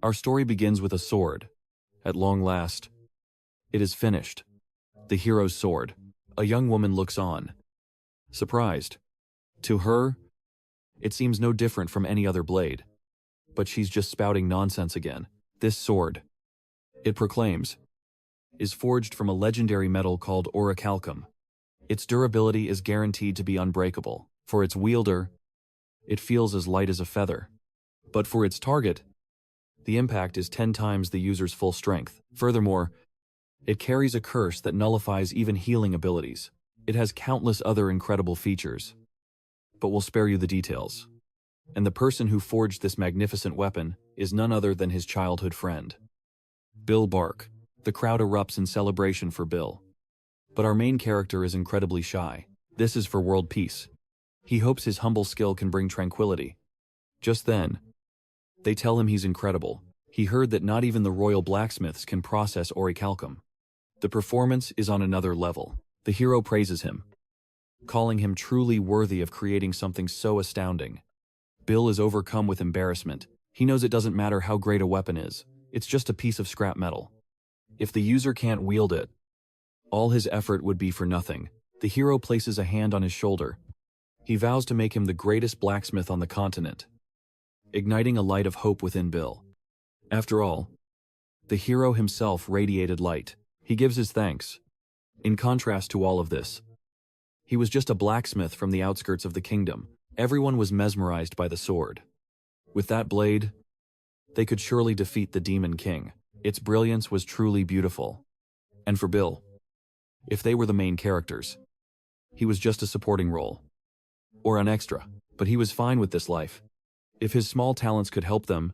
Our story begins with a sword. At long last, it is finished. The hero's sword. A young woman looks on, surprised. To her, it seems no different from any other blade. But she's just spouting nonsense again. This sword, it proclaims, is forged from a legendary metal called Orichalcum. Its durability is guaranteed to be unbreakable. For its wielder, it feels as light as a feather. But for its target, the impact is 10 times the user's full strength. Furthermore, it carries a curse that nullifies even healing abilities. It has countless other incredible features. But we'll spare you the details. And the person who forged this magnificent weapon is none other than his childhood friend, Bill Bark. The crowd erupts in celebration for Bill. But our main character is incredibly shy. This is for world peace. He hopes his humble skill can bring tranquility. Just then, they tell him he's incredible. He heard that not even the royal blacksmiths can process Orichalcum. The performance is on another level. The hero praises him, calling him truly worthy of creating something so astounding. Bill is overcome with embarrassment. He knows it doesn't matter how great a weapon is. It's just a piece of scrap metal. If the user can't wield it, all his effort would be for nothing. The hero places a hand on his shoulder. He vows to make him the greatest blacksmith on the continent, igniting a light of hope within Bill. After all, the hero himself radiated light. He gives his thanks. In contrast to all of this, he was just a blacksmith from the outskirts of the kingdom. Everyone was mesmerized by the sword. With that blade, they could surely defeat the Demon King. Its brilliance was truly beautiful. And for Bill, if they were the main characters, he was just a supporting role. Or an extra. But he was fine with this life. If his small talents could help them,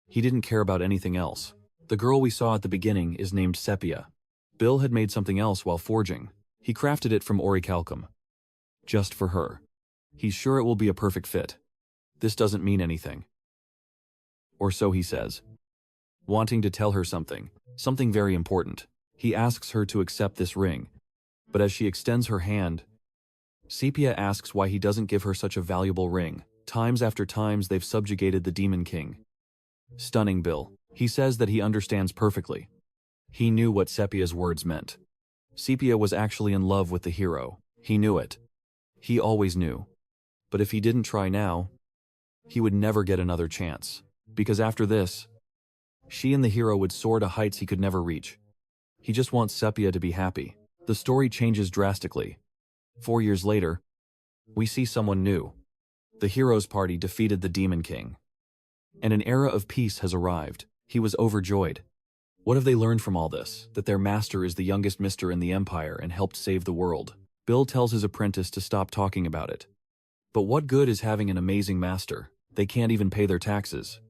he didn't care about anything else. The girl we saw at the beginning is named Sepia. Bill had made something else while forging. He crafted it from Orichalcum. Just for her. He's sure it will be a perfect fit. This doesn't mean anything. Or so he says. Wanting to tell her something very important. He asks her to accept this ring. But as she extends her hand, Sepia asks why he doesn't give her such a valuable ring. Times after times they've subjugated the Demon King. Stunning Bill. He says that he understands perfectly. He knew what Sepia's words meant. Sepia was actually in love with the hero. He knew it. He always knew. But if he didn't try now, he would never get another chance. Because after this, she and the hero would soar to heights he could never reach. He just wants Sepia to be happy. The story changes drastically. 4 years later, we see someone new. The hero's party defeated the Demon King. And an era of peace has arrived. He was overjoyed. What have they learned from all this? That their master is the youngest mister in the empire and helped save the world. Bill tells his apprentice to stop talking about it. But what good is having an amazing master? They can't even pay their taxes.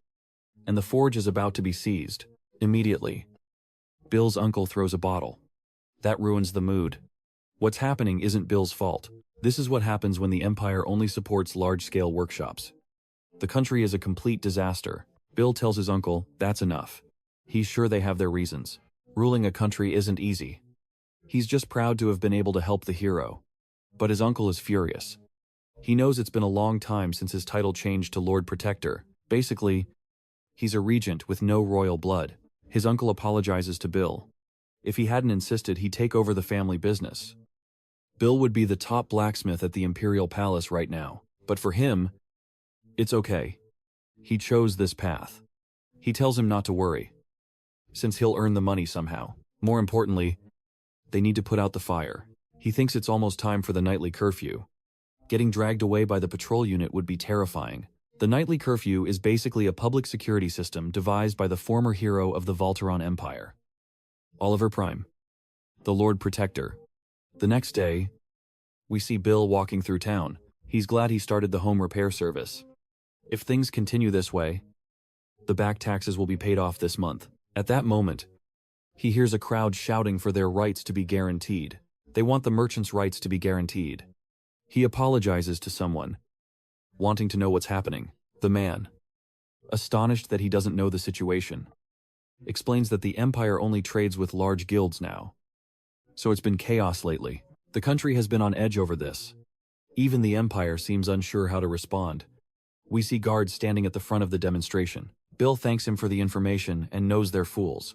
And the forge is about to be seized. Immediately, Bill's uncle throws a bottle. That ruins the mood. What's happening isn't Bill's fault. This is what happens when the empire only supports large-scale workshops. The country is a complete disaster. Bill tells his uncle, that's enough. He's sure they have their reasons. Ruling a country isn't easy. He's just proud to have been able to help the hero. But his uncle is furious. He knows it's been a long time since his title changed to Lord Protector. Basically, he's a regent with no royal blood. His uncle apologizes to Bill. If he hadn't insisted, he'd take over the family business. Bill would be the top blacksmith at the Imperial Palace right now. But for him, it's okay. He chose this path. He tells him not to worry, since he'll earn the money somehow. More importantly, they need to put out the fire. He thinks it's almost time for the nightly curfew. Getting dragged away by the patrol unit would be terrifying. The nightly curfew is basically a public security system devised by the former hero of the Volteron Empire, Oliver Prime, the Lord Protector. The next day, we see Bill walking through town. He's glad he started the home repair service. If things continue this way, the back taxes will be paid off this month. At that moment, he hears a crowd shouting for their rights to be guaranteed. They want the merchants' rights to be guaranteed. He apologizes to someone, wanting to know what's happening. The man, astonished that he doesn't know the situation, explains that the empire only trades with large guilds now. So it's been chaos lately. The country has been on edge over this. Even the empire seems unsure how to respond. We see guards standing at the front of the demonstration. Bill thanks him for the information and knows they're fools.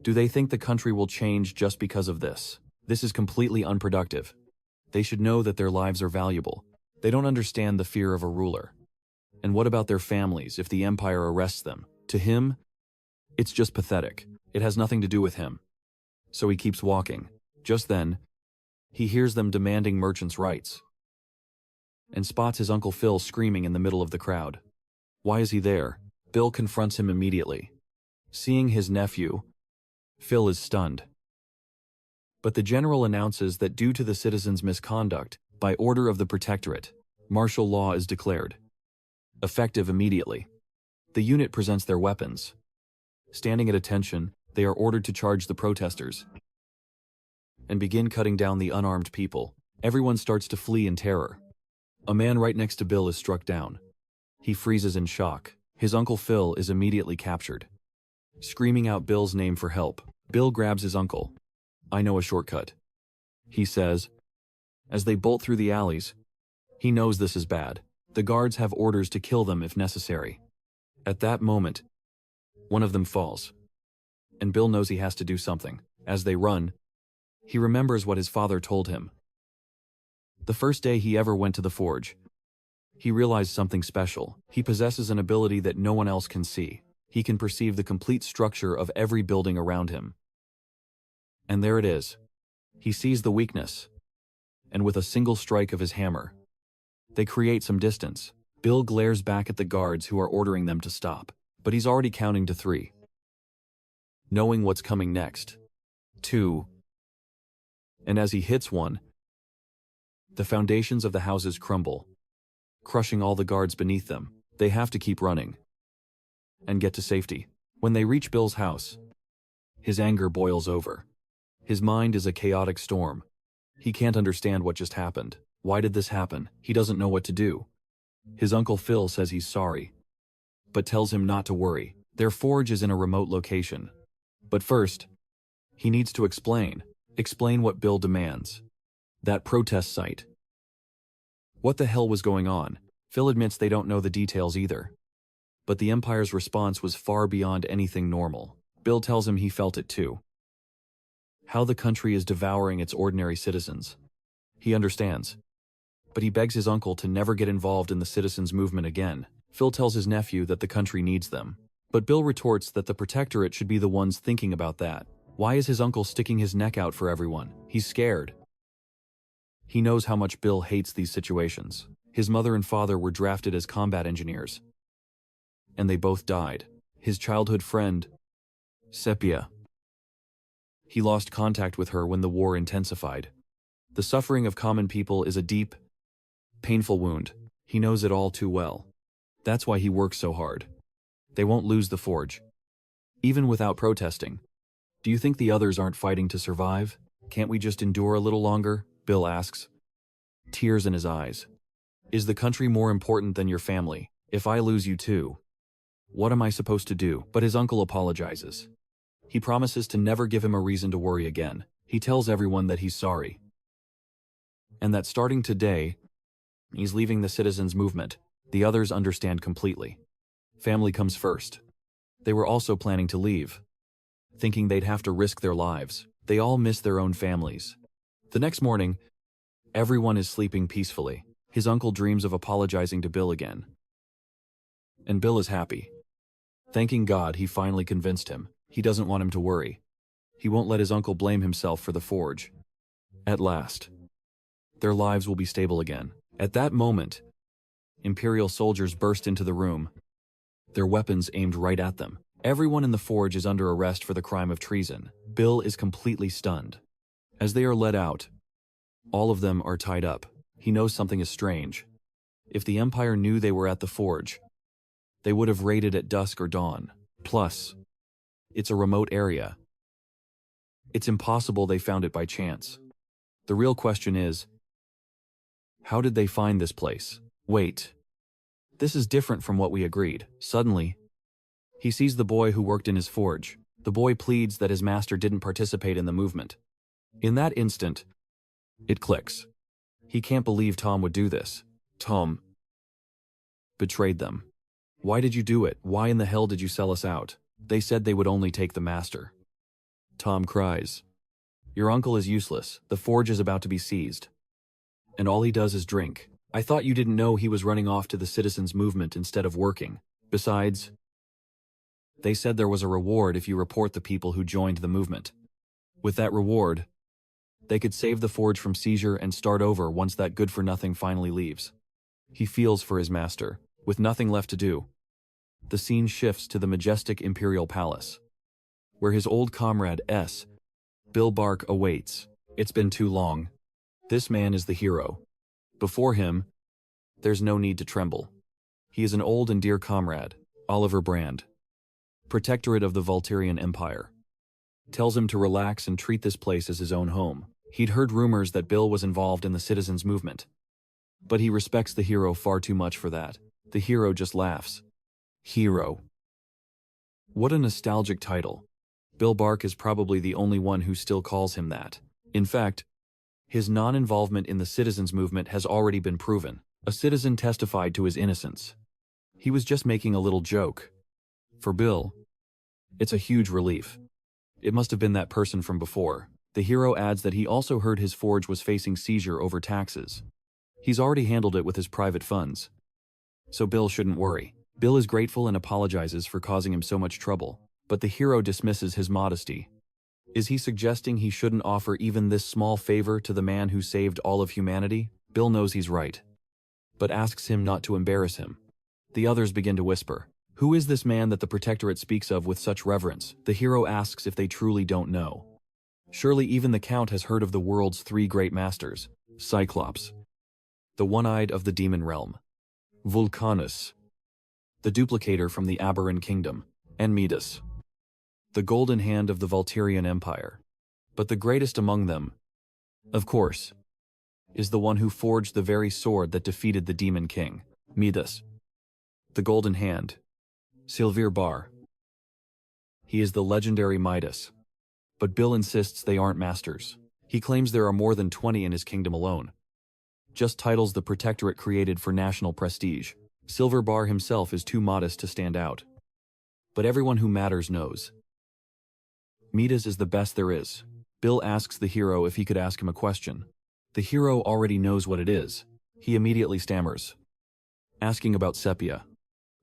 Do they think the country will change just because of this? This is completely unproductive. They should know that their lives are valuable. They don't understand the fear of a ruler. And what about their families if the empire arrests them? To him, it's just pathetic. It has nothing to do with him. So he keeps walking. Just then, he hears them demanding merchants' rights and spots his Uncle Phil screaming in the middle of the crowd. Why is he there? Bill confronts him immediately. Seeing his nephew, Phil is stunned. But the general announces that due to the citizens' misconduct, by order of the Protectorate, martial law is declared. Effective immediately. The unit presents their weapons. Standing at attention, they are ordered to charge the protesters and begin cutting down the unarmed people. Everyone starts to flee in terror. A man right next to Bill is struck down. He freezes in shock. His Uncle Phil is immediately captured. Screaming out Bill's name for help, Bill grabs his uncle. "I know a shortcut," he says. As they bolt through the alleys, he knows this is bad. The guards have orders to kill them if necessary. At that moment, one of them falls, and Bill knows he has to do something. As they run, he remembers what his father told him. The first day he ever went to the forge, he realized something special. He possesses an ability that no one else can see. He can perceive the complete structure of every building around him. And there it is. He sees the weakness, and with a single strike of his hammer, they create some distance. Bill glares back at the guards who are ordering them to stop, but he's already counting to 3. Knowing what's coming next. 2. And as he hits 1, the foundations of the houses crumble, crushing all the guards beneath them. They have to keep running and get to safety. When they reach Bill's house, his anger boils over. His mind is a chaotic storm. He can't understand what just happened. Why did this happen? He doesn't know what to do. His Uncle Phil says he's sorry, but tells him not to worry. Their forge is in a remote location. But first, he needs to explain what Bill demands. That protest site. What the hell was going on? Phil admits they don't know the details either. But the Empire's response was far beyond anything normal. Bill tells him he felt it too. How the country is devouring its ordinary citizens. He understands. But he begs his uncle to never get involved in the citizens' movement again. Phil tells his nephew that the country needs them. But Bill retorts that the Protectorate should be the ones thinking about that. Why is his uncle sticking his neck out for everyone? He's scared. He knows how much Bill hates these situations. His mother and father were drafted as combat engineers, and they both died. His childhood friend, Sepia, he lost contact with her when the war intensified. The suffering of common people is a deep, painful wound. He knows it all too well. That's why he works so hard. They won't lose the forge, even without protesting. Do you think the others aren't fighting to survive? Can't we just endure a little longer? Bill asks, tears in his eyes. Is the country more important than your family? If I lose you too, what am I supposed to do? But his uncle apologizes. He promises to never give him a reason to worry again. He tells everyone that he's sorry, and that starting today, he's leaving the citizens' movement. The others understand completely. Family comes first. They were also planning to leave, thinking they'd have to risk their lives. They all miss their own families. The next morning, everyone is sleeping peacefully. His uncle dreams of apologizing to Bill again. And Bill is happy. Thanking God he finally convinced him. He doesn't want him to worry. He won't let his uncle blame himself for the forge. At last, their lives will be stable again. At that moment, Imperial soldiers burst into the room, their weapons aimed right at them. Everyone in the forge is under arrest for the crime of treason. Bill is completely stunned. As they are led out, all of them are tied up. He knows something is strange. If the Empire knew they were at the forge, they would have raided at dusk or dawn. Plus, it's a remote area. It's impossible they found it by chance. The real question is, how did they find this place? Wait. This is different from what we agreed. Suddenly, he sees the boy who worked in his forge. The boy pleads that his master didn't participate in the movement. In that instant, it clicks. He can't believe Tom would do this. Tom betrayed them. Why did you do it? Why in the hell did you sell us out? They said they would only take the master. Tom cries. Your uncle is useless. The forge is about to be seized. And all he does is drink. I thought you didn't know he was running off to the citizens' movement instead of working. Besides, they said there was a reward if you report the people who joined the movement. With that reward, they could save the forge from seizure and start over once that good-for-nothing finally leaves. He feels for his master, with nothing left to do. The scene shifts to the majestic imperial palace, where his old comrade S. Bill Bark awaits. It's been too long. This man is the hero. Before him, there's no need to tremble. He is an old and dear comrade, Oliver Brand, protectorate of the Volturian Empire. Tells him to relax and treat this place as his own home. He'd heard rumors that Bill was involved in the citizens' movement, but he respects the hero far too much for that. The hero just laughs. Hero. What a nostalgic title. Bill Bark is probably the only one who still calls him that. In fact, his non-involvement in the citizens' movement has already been proven. A citizen testified to his innocence. He was just making a little joke. For Bill, it's a huge relief. It must have been that person from before. The hero adds that he also heard his forge was facing seizure over taxes. He's already handled it with his private funds, so Bill shouldn't worry. Bill is grateful and apologizes for causing him so much trouble, but the hero dismisses his modesty. Is he suggesting he shouldn't offer even this small favor to the man who saved all of humanity? Bill knows he's right, but asks him not to embarrass him. The others begin to whisper. Who is this man that the Protectorate speaks of with such reverence? The hero asks if they truly don't know. Surely even the Count has heard of the world's three great masters. Cyclops, the one-eyed of the demon realm. Vulcanus, the duplicator from the Aberran kingdom. And Midas, the golden hand of the Volturian Empire. But the greatest among them, of course, is the one who forged the very sword that defeated the demon king. Midas, the golden hand. Sylvir Bar. He is the legendary Midas. But Bill insists they aren't masters. He claims there are more than 20 in his kingdom alone. Just titles the Protectorate created for national prestige. Silver Bar himself is too modest to stand out. But everyone who matters knows. Midas is the best there is. Bill asks the hero if he could ask him a question. The hero already knows what it is. He immediately stammers, asking about Sepia.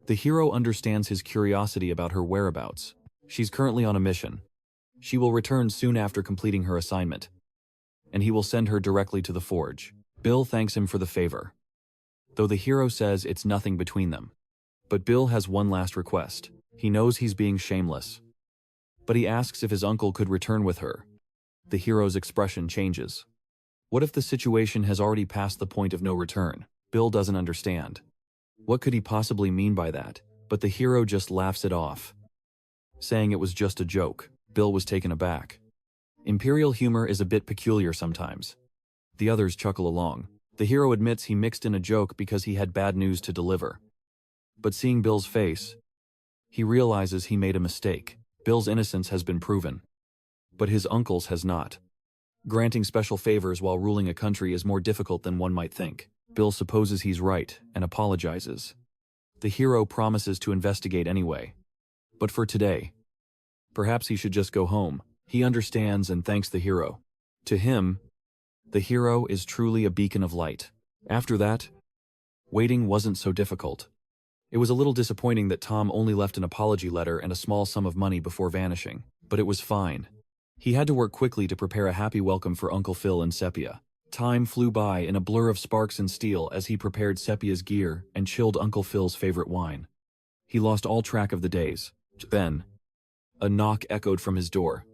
The hero understands his curiosity about her whereabouts. She's currently on a mission. She will return soon after completing her assignment, and he will send her directly to the forge. Bill thanks him for the favor, though the hero says it's nothing between them. But Bill has one last request. He knows he's being shameless, but he asks if his uncle could return with her. The hero's expression changes. What if the situation has already passed the point of no return? Bill doesn't understand. What could he possibly mean by that? But the hero just laughs it off, saying it was just a joke. Bill was taken aback. Imperial humor is a bit peculiar sometimes. The others chuckle along. The hero admits he mixed in a joke because he had bad news to deliver. But seeing Bill's face, he realizes he made a mistake. Bill's innocence has been proven, but his uncle's has not. Granting special favors while ruling a country is more difficult than one might think. Bill supposes he's right and apologizes. The hero promises to investigate anyway. But for today, perhaps he should just go home. He understands and thanks the hero. To him, the hero is truly a beacon of light. After that, waiting wasn't so difficult. It was a little disappointing that Tom only left an apology letter and a small sum of money before vanishing, but it was fine. He had to work quickly to prepare a happy welcome for Uncle Phil and Sepia. Time flew by in a blur of sparks and steel as he prepared Sepia's gear and chilled Uncle Phil's favorite wine. He lost all track of the days. Then, a knock echoed from his door.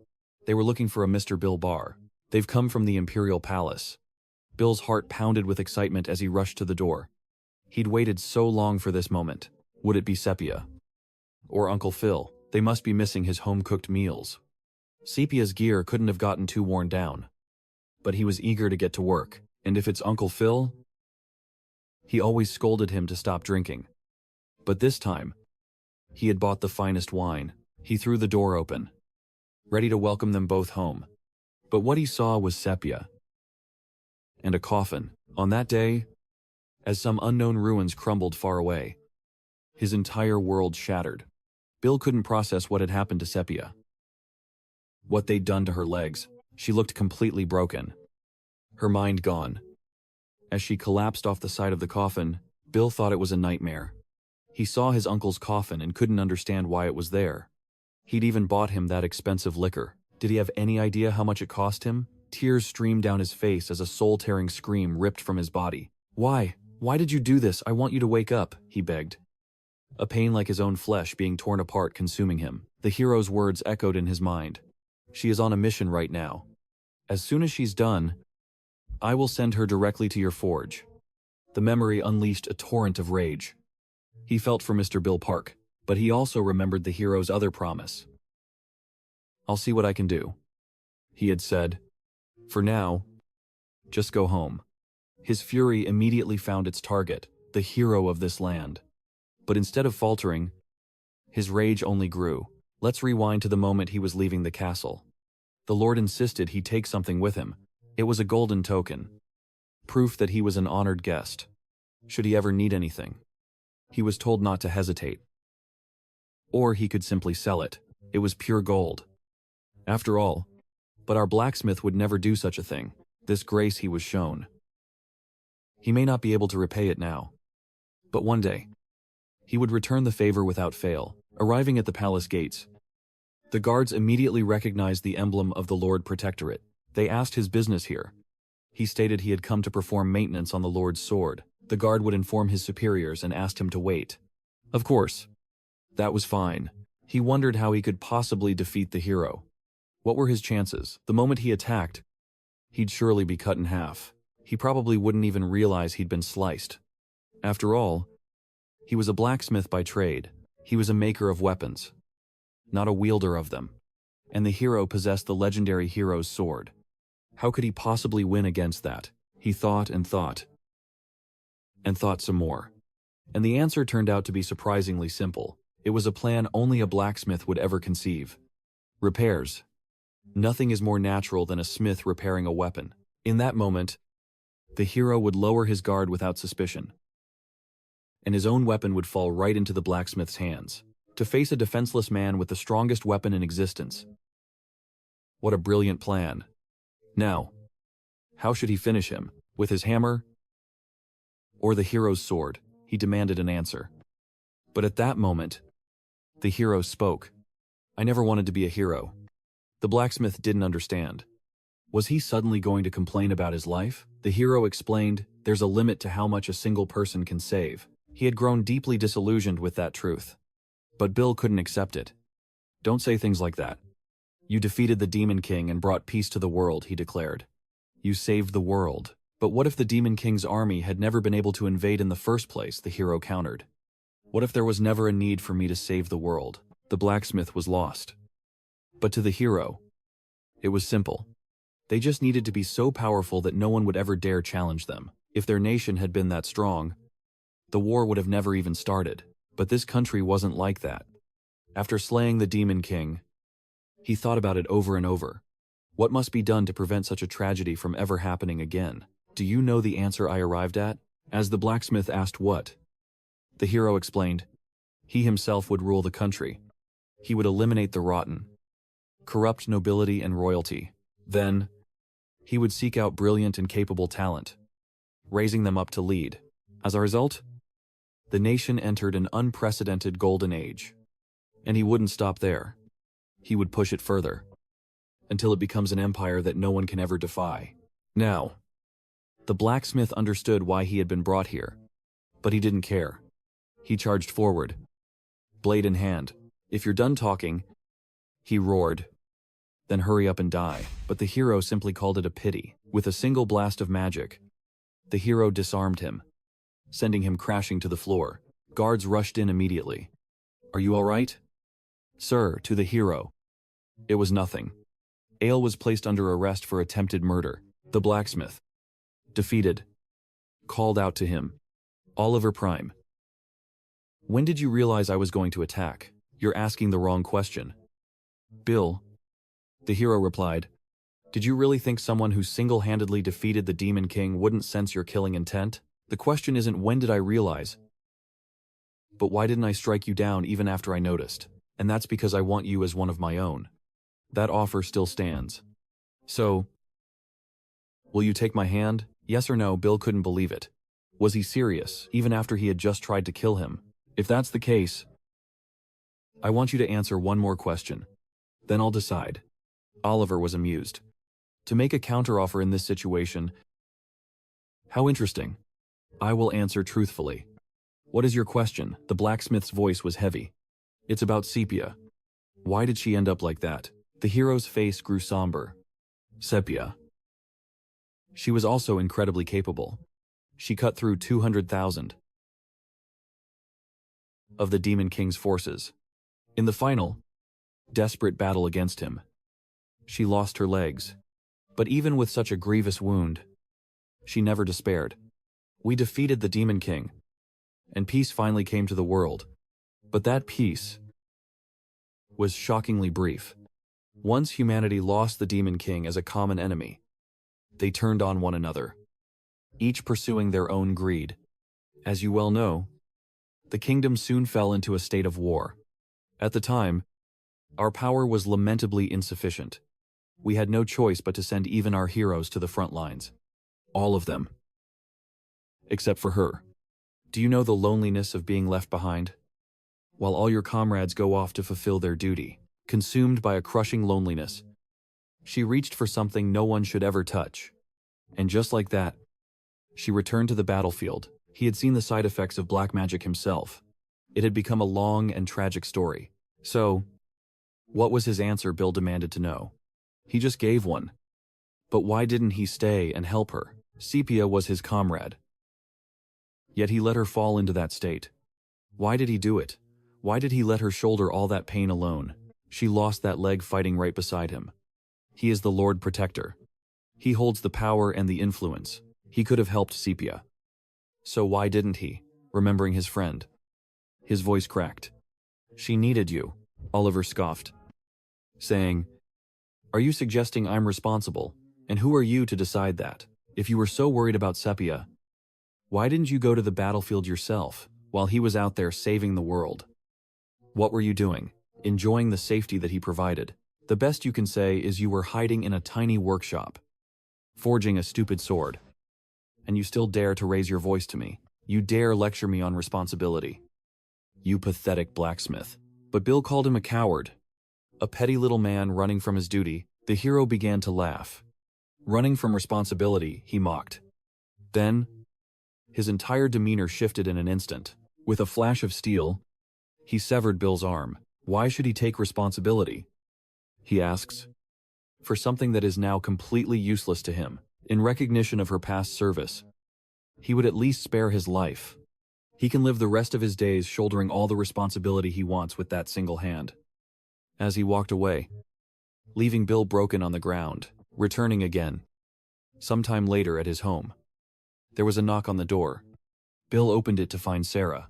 They were looking for a Mr. Bill Barr. They've come from the Imperial Palace. Bill's heart pounded with excitement as he rushed to the door. He'd waited so long for this moment. Would it be Sepia? Or Uncle Phil? They must be missing his home-cooked meals. Sepia's gear couldn't have gotten too worn down, but he was eager to get to work. And if it's Uncle Phil? He always scolded him to stop drinking. But this time, he had bought the finest wine. He threw the door open, ready to welcome them both home. But what he saw was Sepia and a coffin. On that day, as some unknown ruins crumbled far away, His entire world shattered. Bill couldn't process what had happened to Sepia. What they'd done to her legs. She looked completely broken. Her mind gone. As she collapsed off the side of the coffin, Bill thought it was a nightmare. He saw his uncle's coffin and couldn't understand why it was there. He'd even bought him that expensive liquor. Did he have any idea how much it cost him? Tears streamed down his face as a soul-tearing scream ripped from his body. Why? Why did you do this? I want you to wake up, he begged. A pain like his own flesh being torn apart consuming him. The hero's words echoed in his mind. She is on a mission right now. As soon as she's done, I will send her directly to your forge. The memory unleashed a torrent of rage. He felt for Mr. Bill Park, but he also remembered the hero's other promise. I'll see what I can do, he had said. For now, just go home. His fury immediately found its target, the hero of this land. But instead of faltering, his rage only grew. Let's rewind to the moment he was leaving the castle. The Lord insisted he take something with him. It was a golden token. Proof that he was an honored guest. Should he ever need anything, he was told not to hesitate. Or he could simply sell it. It was pure gold. After all, but our blacksmith would never do such a thing. This grace he was shown. He may not be able to repay it now. But one day, he would return the favor without fail. Arriving at the palace gates, the guards immediately recognized the emblem of the Lord Protectorate. They asked his business here. He stated he had come to perform maintenance on the Lord's sword. The guard would inform his superiors and asked him to wait. Of course, that was fine. He wondered how he could possibly defeat the hero. What were his chances? The moment he attacked, he'd surely be cut in half. He probably wouldn't even realize he'd been sliced. After all, he was a blacksmith by trade. He was a maker of weapons, not a wielder of them. And the hero possessed the legendary hero's sword. How could he possibly win against that? He thought and thought. And thought some more. And the answer turned out to be surprisingly simple. It was a plan only a blacksmith would ever conceive. Repairs. Nothing is more natural than a smith repairing a weapon. In that moment, the hero would lower his guard without suspicion, and his own weapon would fall right into the blacksmith's hands, to face a defenseless man with the strongest weapon in existence. What a brilliant plan. Now, how should he finish him? With his hammer? Or the hero's sword? He demanded an answer. But at that moment, the hero spoke. I never wanted to be a hero. The blacksmith didn't understand. Was he suddenly going to complain about his life? The hero explained, there's a limit to how much a single person can save. He had grown deeply disillusioned with that truth. But Bill couldn't accept it. Don't say things like that. You defeated the Demon King and brought peace to the world, he declared. You saved the world. But what if the Demon King's army had never been able to invade in the first place, the hero countered. What if there was never a need for me to save the world? The blacksmith was lost. But to the hero, it was simple. They just needed to be so powerful that no one would ever dare challenge them. If their nation had been that strong, the war would have never even started. But this country wasn't like that. After slaying the Demon King, he thought about it over and over. What must be done to prevent such a tragedy from ever happening again? Do you know the answer I arrived at? As the blacksmith asked what, the hero explained, he himself would rule the country. He would eliminate the rotten, corrupt nobility and royalty. Then, he would seek out brilliant and capable talent, raising them up to lead. As a result, the nation entered an unprecedented golden age. And he wouldn't stop there. He would push it further, until it becomes an empire that no one can ever defy. Now, the blacksmith understood why he had been brought here, but he didn't care. He charged forward, blade in hand. If you're done talking, he roared, then hurry up and die. But the hero simply called it a pity. With a single blast of magic, the hero disarmed him, sending him crashing to the floor. Guards rushed in immediately. Are you all right? Sir, to the hero. It was nothing. Ale was placed under arrest for attempted murder. The blacksmith, defeated, called out to him, Oliver Prime. When did you realize I was going to attack? You're asking the wrong question. Bill, the hero replied, did you really think someone who single-handedly defeated the Demon King wouldn't sense your killing intent? The question isn't when did I realize, But why didn't I strike you down even after I noticed? And that's because I want you as one of my own. That offer still stands. So, will you take my hand? Yes or no? Bill couldn't believe it. Was he serious, even after he had just tried to kill him? If that's the case, I want you to answer one more question. Then I'll decide. Oliver was amused. To make a counteroffer in this situation, how interesting. I will answer truthfully. What is your question? The blacksmith's voice was heavy. It's about Sepia. Why did she end up like that? The hero's face grew somber. Sepia. She was also incredibly capable. She cut through 200,000 of the Demon King's forces. In the final, desperate battle against him, she lost her legs. But even with such a grievous wound, she never despaired. We defeated the Demon King, and peace finally came to the world. But that peace was shockingly brief. Once humanity lost the Demon King as a common enemy, they turned on one another, each pursuing their own greed. As you well know, the kingdom soon fell into a state of war. At the time, our power was lamentably insufficient. We had no choice but to send even our heroes to the front lines. All of them. Except for her. Do you know the loneliness of being left behind? While all your comrades go off to fulfill their duty, consumed by a crushing loneliness, she reached for something no one should ever touch. And just like that, she returned to the battlefield. He had seen the side effects of black magic himself. It had become a long and tragic story. So, what was his answer? Bill demanded to know. He just gave one. But why didn't he stay and help her? Sepia was his comrade. Yet he let her fall into that state. Why did he do it? Why did he let her shoulder all that pain alone? She lost that leg fighting right beside him. He is the Lord Protector. He holds the power and the influence. He could have helped Sepia. So why didn't he? Remembering his friend. His voice cracked. She needed you, Oliver scoffed, saying, "Are you suggesting I'm responsible? And who are you to decide that? If you were so worried about Sepia, why didn't you go to the battlefield yourself, while he was out there saving the world? What were you doing? Enjoying the safety that he provided? The best you can say is you were hiding in a tiny workshop, forging a stupid sword. And you still dare to raise your voice to me. You dare lecture me on responsibility. You pathetic blacksmith." But Bill called him a coward. A petty little man running from his duty. The hero began to laugh. Running from responsibility, he mocked. Then, his entire demeanor shifted in an instant. With a flash of steel, he severed Bill's arm. Why should he take responsibility? He asks. For something that is now completely useless to him. In recognition of her past service, he would at least spare his life. He can live the rest of his days shouldering all the responsibility he wants with that single hand. As he walked away, leaving Bill broken on the ground, returning again. Sometime later at his home, there was a knock on the door. Bill opened it to find Sarah,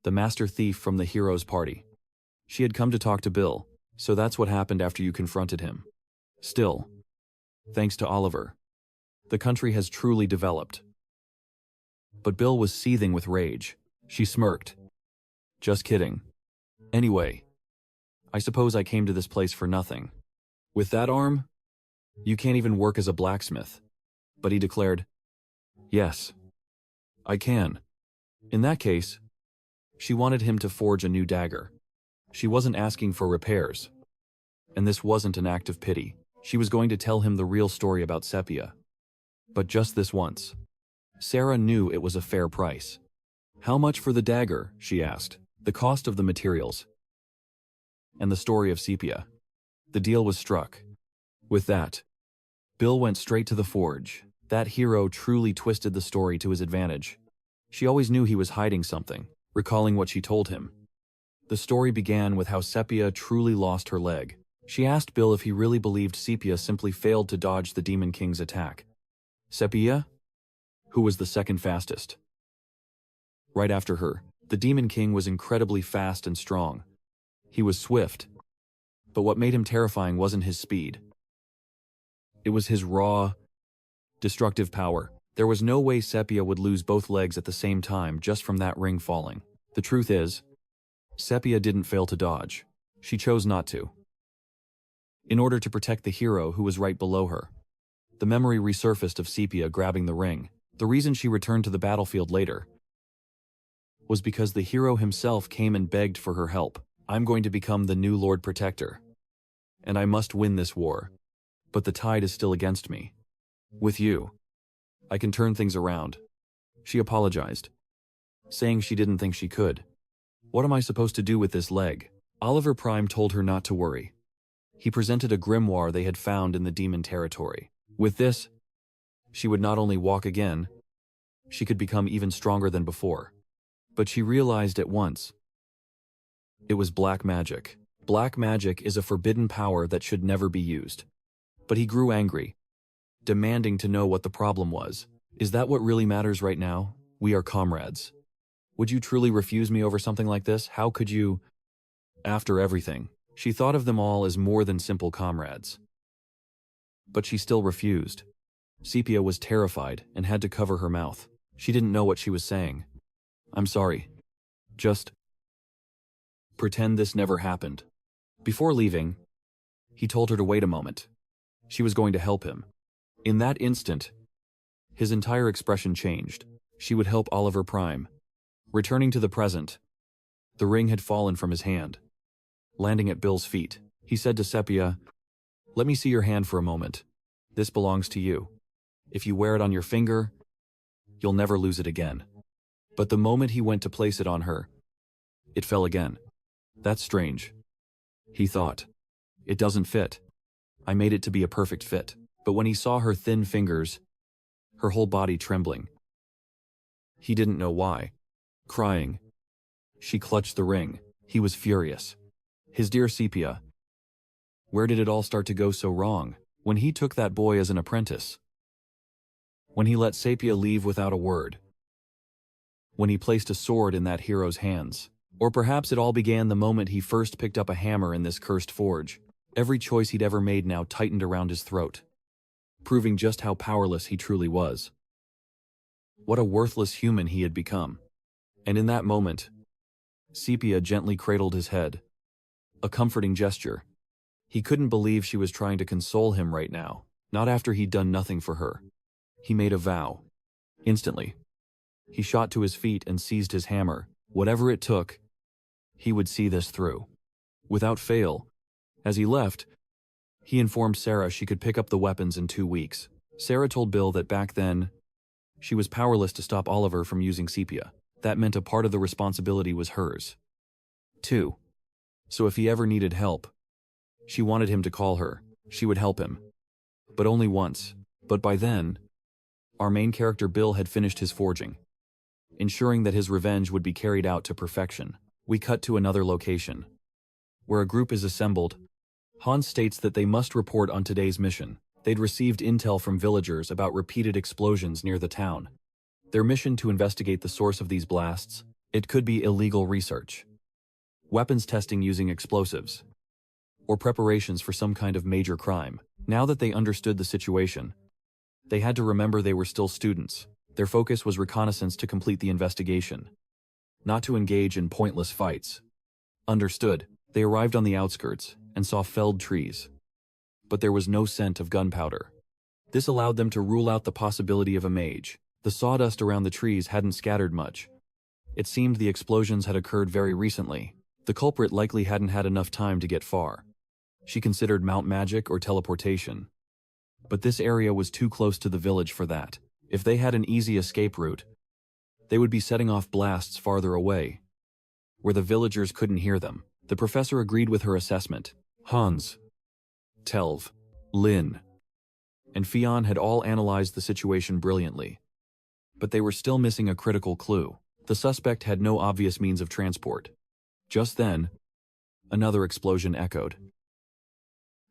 the master thief from the hero's party. She had come to talk to Bill, so that's what happened after you confronted him. Still, thanks to Oliver, the country has truly developed. But Bill was seething with rage. She smirked. Just kidding. Anyway, I suppose I came to this place for nothing. With that arm, you can't even work as a blacksmith. But he declared, yes, I can. In that case, she wanted him to forge a new dagger. She wasn't asking for repairs. And this wasn't an act of pity. She was going to tell him the real story about Sepia. But just this once. Sarah knew it was a fair price. How much for the dagger? She asked. The cost of the materials. And the story of Sepia. The deal was struck. With that, Bill went straight to the forge. That hero truly twisted the story to his advantage. She always knew he was hiding something, recalling what she told him. The story began with how Sepia truly lost her leg. She asked Bill if he really believed Sepia simply failed to dodge the Demon King's attack. Sepia? Who was the second fastest? Right after her, the Demon King was incredibly fast and strong. He was swift. But what made him terrifying wasn't his speed. It was his raw, destructive power. There was no way Sepia would lose both legs at the same time just from that ring falling. The truth is, Sepia didn't fail to dodge. She chose not to. In order to protect the hero who was right below her. The memory resurfaced of Sepia grabbing the ring. The reason she returned to the battlefield later was because the hero himself came and begged for her help. I'm going to become the new Lord Protector. And I must win this war. But the tide is still against me. With you, I can turn things around. She apologized, saying she didn't think she could. What am I supposed to do with this leg? Oliver Prime told her not to worry. He presented a grimoire they had found in the demon territory. With this, she would not only walk again, she could become even stronger than before. But she realized at once, it was black magic. Black magic is a forbidden power that should never be used. But he grew angry, demanding to know what the problem was. Is that what really matters right now? We are comrades. Would you truly refuse me over something like this? How could you? After everything, she thought of them all as more than simple comrades. But she still refused. Sepia was terrified and had to cover her mouth. She didn't know what she was saying. I'm sorry. Just pretend this never happened. Before leaving, he told her to wait a moment. She was going to help him. In that instant, his entire expression changed. She would help Oliver Prime. Returning to the present, the ring had fallen from his hand. Landing at Bill's feet, he said to Sepia, "Let me see your hand for a moment. This belongs to you. If you wear it on your finger, you'll never lose it again." But the moment he went to place it on her, it fell again. That's strange, he thought. It doesn't fit. I made it to be a perfect fit. But when he saw her thin fingers, her whole body trembling, he didn't know why. Crying, she clutched the ring. He was furious. His dear Sepia. Where did it all start to go so wrong? When he took that boy as an apprentice. When he let Sepia leave without a word. When he placed a sword in that hero's hands. Or perhaps it all began the moment he first picked up a hammer in this cursed forge. Every choice he'd ever made now tightened around his throat, proving just how powerless he truly was. What a worthless human he had become. And in that moment, Sepia gently cradled his head. A comforting gesture. He couldn't believe she was trying to console him right now, not after he'd done nothing for her. He made a vow. Instantly, he shot to his feet and seized his hammer. Whatever it took, he would see this through. Without fail, as he left, he informed Sarah she could pick up the weapons in 2 weeks. Sarah told Bill that back then, she was powerless to stop Oliver from using Sepia. That meant a part of the responsibility was hers, too. So if he ever needed help, she wanted him to call her. She would help him. But only once. But by then, our main character Bill had finished his forging, ensuring that his revenge would be carried out to perfection. We cut to another location, where a group is assembled. Hans states that they must report on today's mission. They'd received intel from villagers about repeated explosions near the town. Their mission to investigate the source of these blasts. It could be illegal research, weapons testing using explosives, or preparations for some kind of major crime. Now that they understood the situation, they had to remember they were still students. Their focus was reconnaissance to complete the investigation, not to engage in pointless fights. Understood. They arrived on the outskirts and saw felled trees, but there was no scent of gunpowder. This allowed them to rule out the possibility of a mage. The sawdust around the trees hadn't scattered much. It seemed the explosions had occurred very recently. The culprit likely hadn't had enough time to get far. She considered mount magic or teleportation. But this area was too close to the village for that. If they had an easy escape route, they would be setting off blasts farther away, where the villagers couldn't hear them. The professor agreed with her assessment. Hans, Telv, Lin, and Fionn had all analyzed the situation brilliantly. But they were still missing a critical clue. The suspect had no obvious means of transport. Just then, another explosion echoed,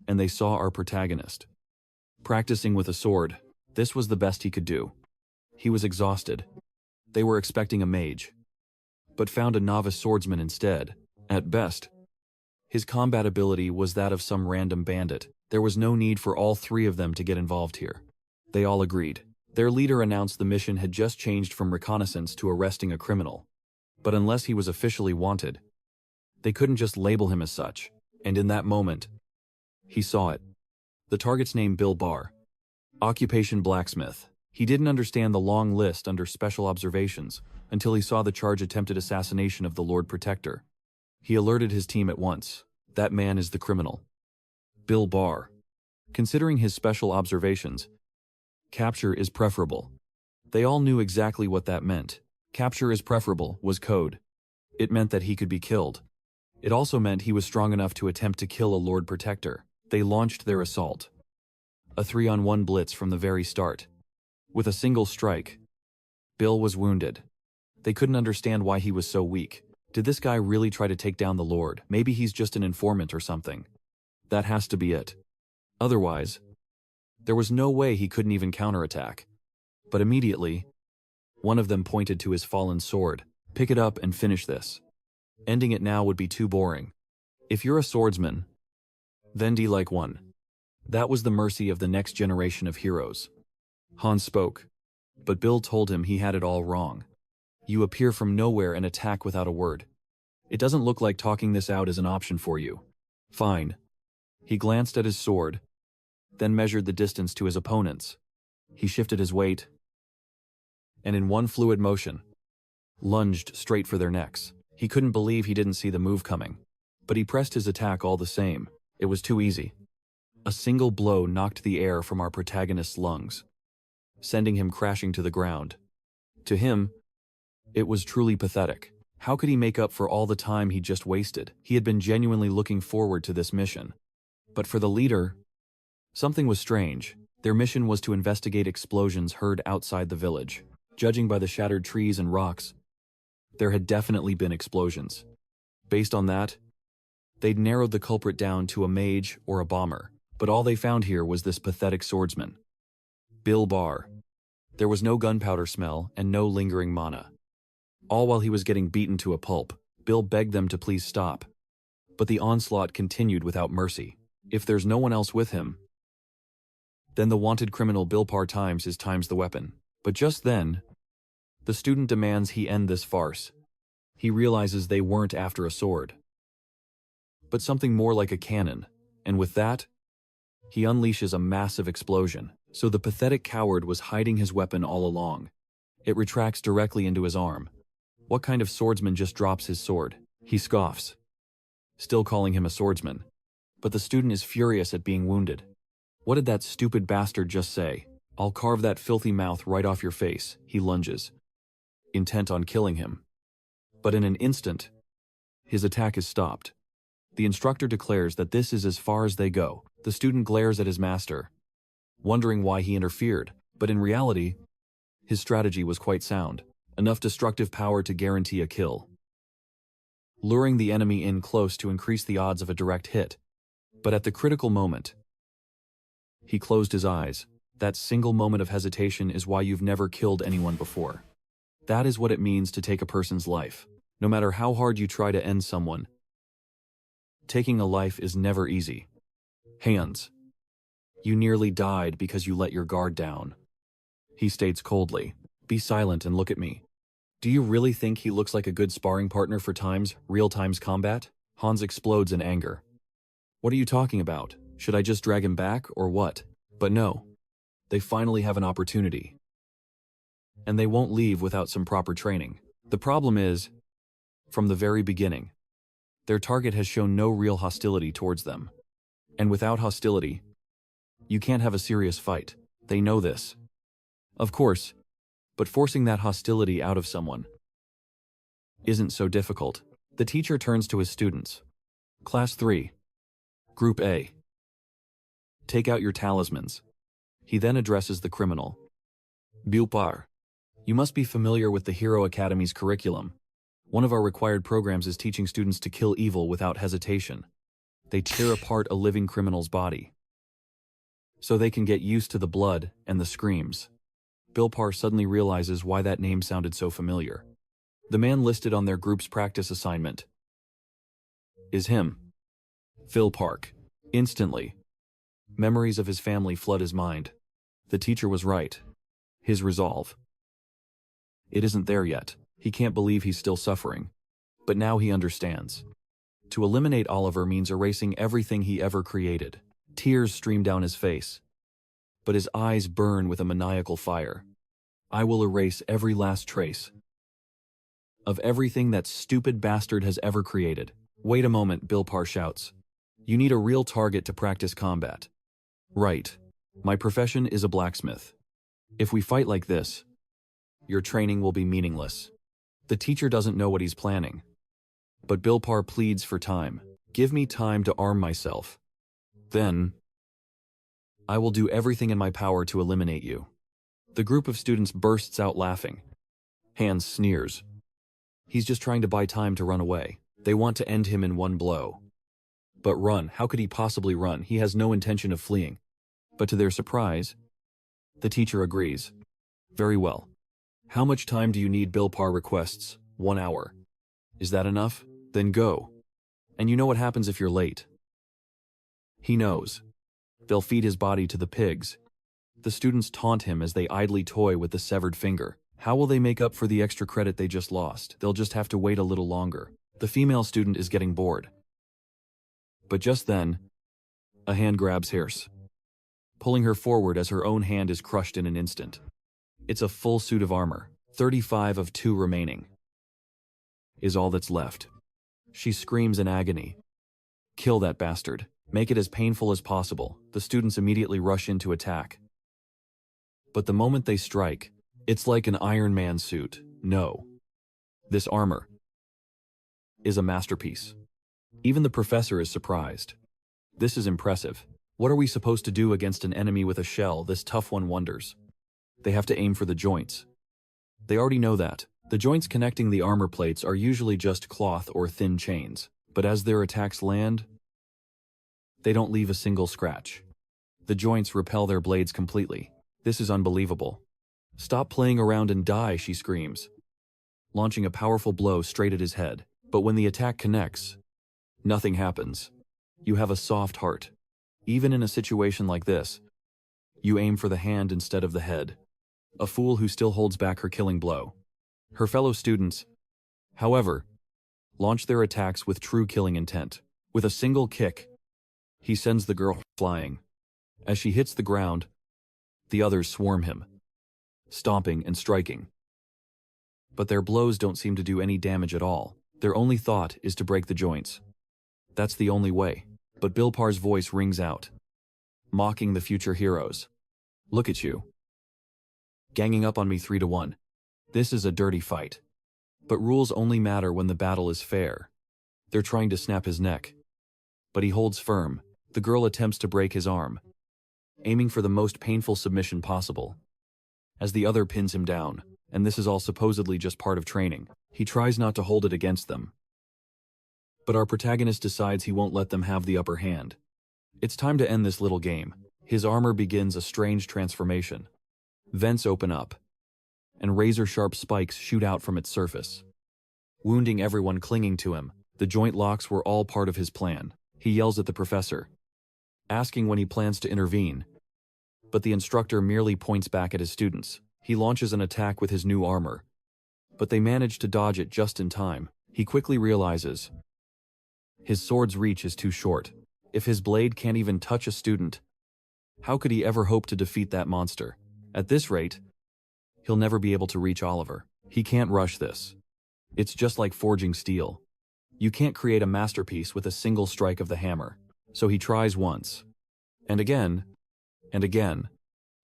and they saw our protagonist practicing with a sword. This was the best he could do. He was exhausted. They were expecting a mage, but found a novice swordsman instead. At best, his combat ability was that of some random bandit. There was no need for all three of them to get involved here. They all agreed. Their leader announced the mission had just changed from reconnaissance to arresting a criminal. But unless he was officially wanted, they couldn't just label him as such. And in that moment, he saw it. The target's name Bill Barr. Occupation blacksmith. He didn't understand the long list under special observations until he saw the charge attempted assassination of the Lord Protector. He alerted his team at once. That man is the criminal. Bill Barr. Considering his special observations, capture is preferable. They all knew exactly what that meant. Capture is preferable was code. It meant that he could be killed. It also meant he was strong enough to attempt to kill a Lord Protector. They launched their assault. A 3-on-1 blitz from the very start. With a single strike, Bill was wounded. They couldn't understand why he was so weak. Did this guy really try to take down the Lord? Maybe he's just an informant or something. That has to be it. Otherwise, there was no way he couldn't even counterattack. But immediately, one of them pointed to his fallen sword. Pick it up and finish this. Ending it now would be too boring. If you're a swordsman, then do like one. That was the mercy of the next generation of heroes. Hans spoke, but Bill told him he had it all wrong. You appear from nowhere and attack without a word. It doesn't look like talking this out is an option for you. Fine. He glanced at his sword, then measured the distance to his opponents. He shifted his weight, and in one fluid motion, lunged straight for their necks. He couldn't believe he didn't see the move coming, but he pressed his attack all the same. It was too easy. A single blow knocked the air from our protagonist's lungs, sending him crashing to the ground. To him, it was truly pathetic. How could he make up for all the time he'd just wasted? He had been genuinely looking forward to this mission. But for the leader, something was strange. Their mission was to investigate explosions heard outside the village. Judging by the shattered trees and rocks, there had definitely been explosions. Based on that, they'd narrowed the culprit down to a mage or a bomber. But all they found here was this pathetic swordsman. Bill Barr. There was no gunpowder smell and no lingering mana. All while he was getting beaten to a pulp, Bill begged them to please stop. But the onslaught continued without mercy. If there's no one else with him, then the wanted criminal Bill Barr times the weapon. But just then, the student demands he end this farce. He realizes they weren't after a sword, but something more like a cannon, and with that, he unleashes a massive explosion. So the pathetic coward was hiding his weapon all along. It retracts directly into his arm. What kind of swordsman just drops his sword? He scoffs, still calling him a swordsman. But the student is furious at being wounded. What did that stupid bastard just say? I'll carve that filthy mouth right off your face, he lunges, intent on killing him. But in an instant, his attack is stopped. The instructor declares that this is as far as they go. The student glares at his master, wondering why he interfered, but in reality, his strategy was quite sound. Enough destructive power to guarantee a kill, luring the enemy in close to increase the odds of a direct hit. But at the critical moment, he closed his eyes. That single moment of hesitation is why you've never killed anyone before. That is what it means to take a person's life. No matter how hard you try to end someone, taking a life is never easy. Hands. You nearly died because you let your guard down. He states coldly, be silent and look at me. Do you really think he looks like a good sparring partner for real times combat? Hans explodes in anger. What are you talking about? Should I just drag him back or what? But no. They finally have an opportunity. And they won't leave without some proper training. The problem is, from the very beginning, their target has shown no real hostility towards them. And without hostility, you can't have a serious fight. They know this. Of course, but forcing that hostility out of someone isn't so difficult. The teacher turns to his students. Class 3. Group A. Take out your talismans. He then addresses the criminal. Bill Barr. You must be familiar with the Hero Academy's curriculum. One of our required programs is teaching students to kill evil without hesitation. They tear apart a living criminal's body, so they can get used to the blood and the screams. Bill Barr suddenly realizes why that name sounded so familiar. The man listed on their group's practice assignment is him. Phil Park. Instantly, memories of his family flood his mind. The teacher was right. His resolve. It isn't there yet. He can't believe he's still suffering. But now he understands. To eliminate Oliver means erasing everything he ever created. Tears stream down his face, but his eyes burn with a maniacal fire. I will erase every last trace of everything that stupid bastard has ever created. Wait a moment, Bilpar shouts. You need a real target to practice combat. Right. My profession is a blacksmith. If we fight like this, your training will be meaningless. The teacher doesn't know what he's planning. But Bilpar pleads for time. Give me time to arm myself. Then, I will do everything in my power to eliminate you. The group of students bursts out laughing. Hans sneers. He's just trying to buy time to run away. They want to end him in one blow. But run, how could he possibly run? He has no intention of fleeing. But to their surprise, the teacher agrees. Very well. How much time do you need? Bilpar requests. 1 hour. Is that enough? Then go. And you know what happens if you're late. He knows. They'll feed his body to the pigs. The students taunt him as they idly toy with the severed finger. How will they make up for the extra credit they just lost? They'll just have to wait a little longer. The female student is getting bored. But just then, a hand grabs hers, pulling her forward as her own hand is crushed in an instant. It's a full suit of armor. 35 of 2 remaining is all that's left. She screams in agony. Kill that bastard. Make it as painful as possible. The students immediately rush into attack. But the moment they strike, it's like an Iron Man suit. No. This armor is a masterpiece. Even the professor is surprised. This is impressive. What are we supposed to do against an enemy with a shell? This tough one wonders. They have to aim for the joints. They already know that. The joints connecting the armor plates are usually just cloth or thin chains. But as their attacks land, they don't leave a single scratch. The joints repel their blades completely. This is unbelievable. Stop playing around and die, she screams, launching a powerful blow straight at his head. But when the attack connects, nothing happens. You have a soft heart. Even in a situation like this, you aim for the hand instead of the head. A fool who still holds back her killing blow. Her fellow students, however, launch their attacks with true killing intent. With a single kick, he sends the girl flying. As she hits the ground, the others swarm him, stomping and striking. But their blows don't seem to do any damage at all. Their only thought is to break the joints. That's the only way. But Bilpar's voice rings out, mocking the future heroes. Look at you. Ganging up on me 3-1. This is a dirty fight. But rules only matter when the battle is fair. They're trying to snap his neck. But he holds firm. The girl attempts to break his arm, aiming for the most painful submission possible. As the other pins him down, and this is all supposedly just part of training, he tries not to hold it against them. But our protagonist decides he won't let them have the upper hand. It's time to end this little game. His armor begins a strange transformation. Vents open up, and razor-sharp spikes shoot out from its surface, wounding everyone clinging to him. The joint locks were all part of his plan. He yells at the professor, asking when he plans to intervene. But the instructor merely points back at his students. He launches an attack with his new armor, but they manage to dodge it just in time. He quickly realizes his sword's reach is too short. If his blade can't even touch a student, how could he ever hope to defeat that monster? At this rate, he'll never be able to reach Oliver. He can't rush this. It's just like forging steel. You can't create a masterpiece with a single strike of the hammer. So he tries once, and again, and again.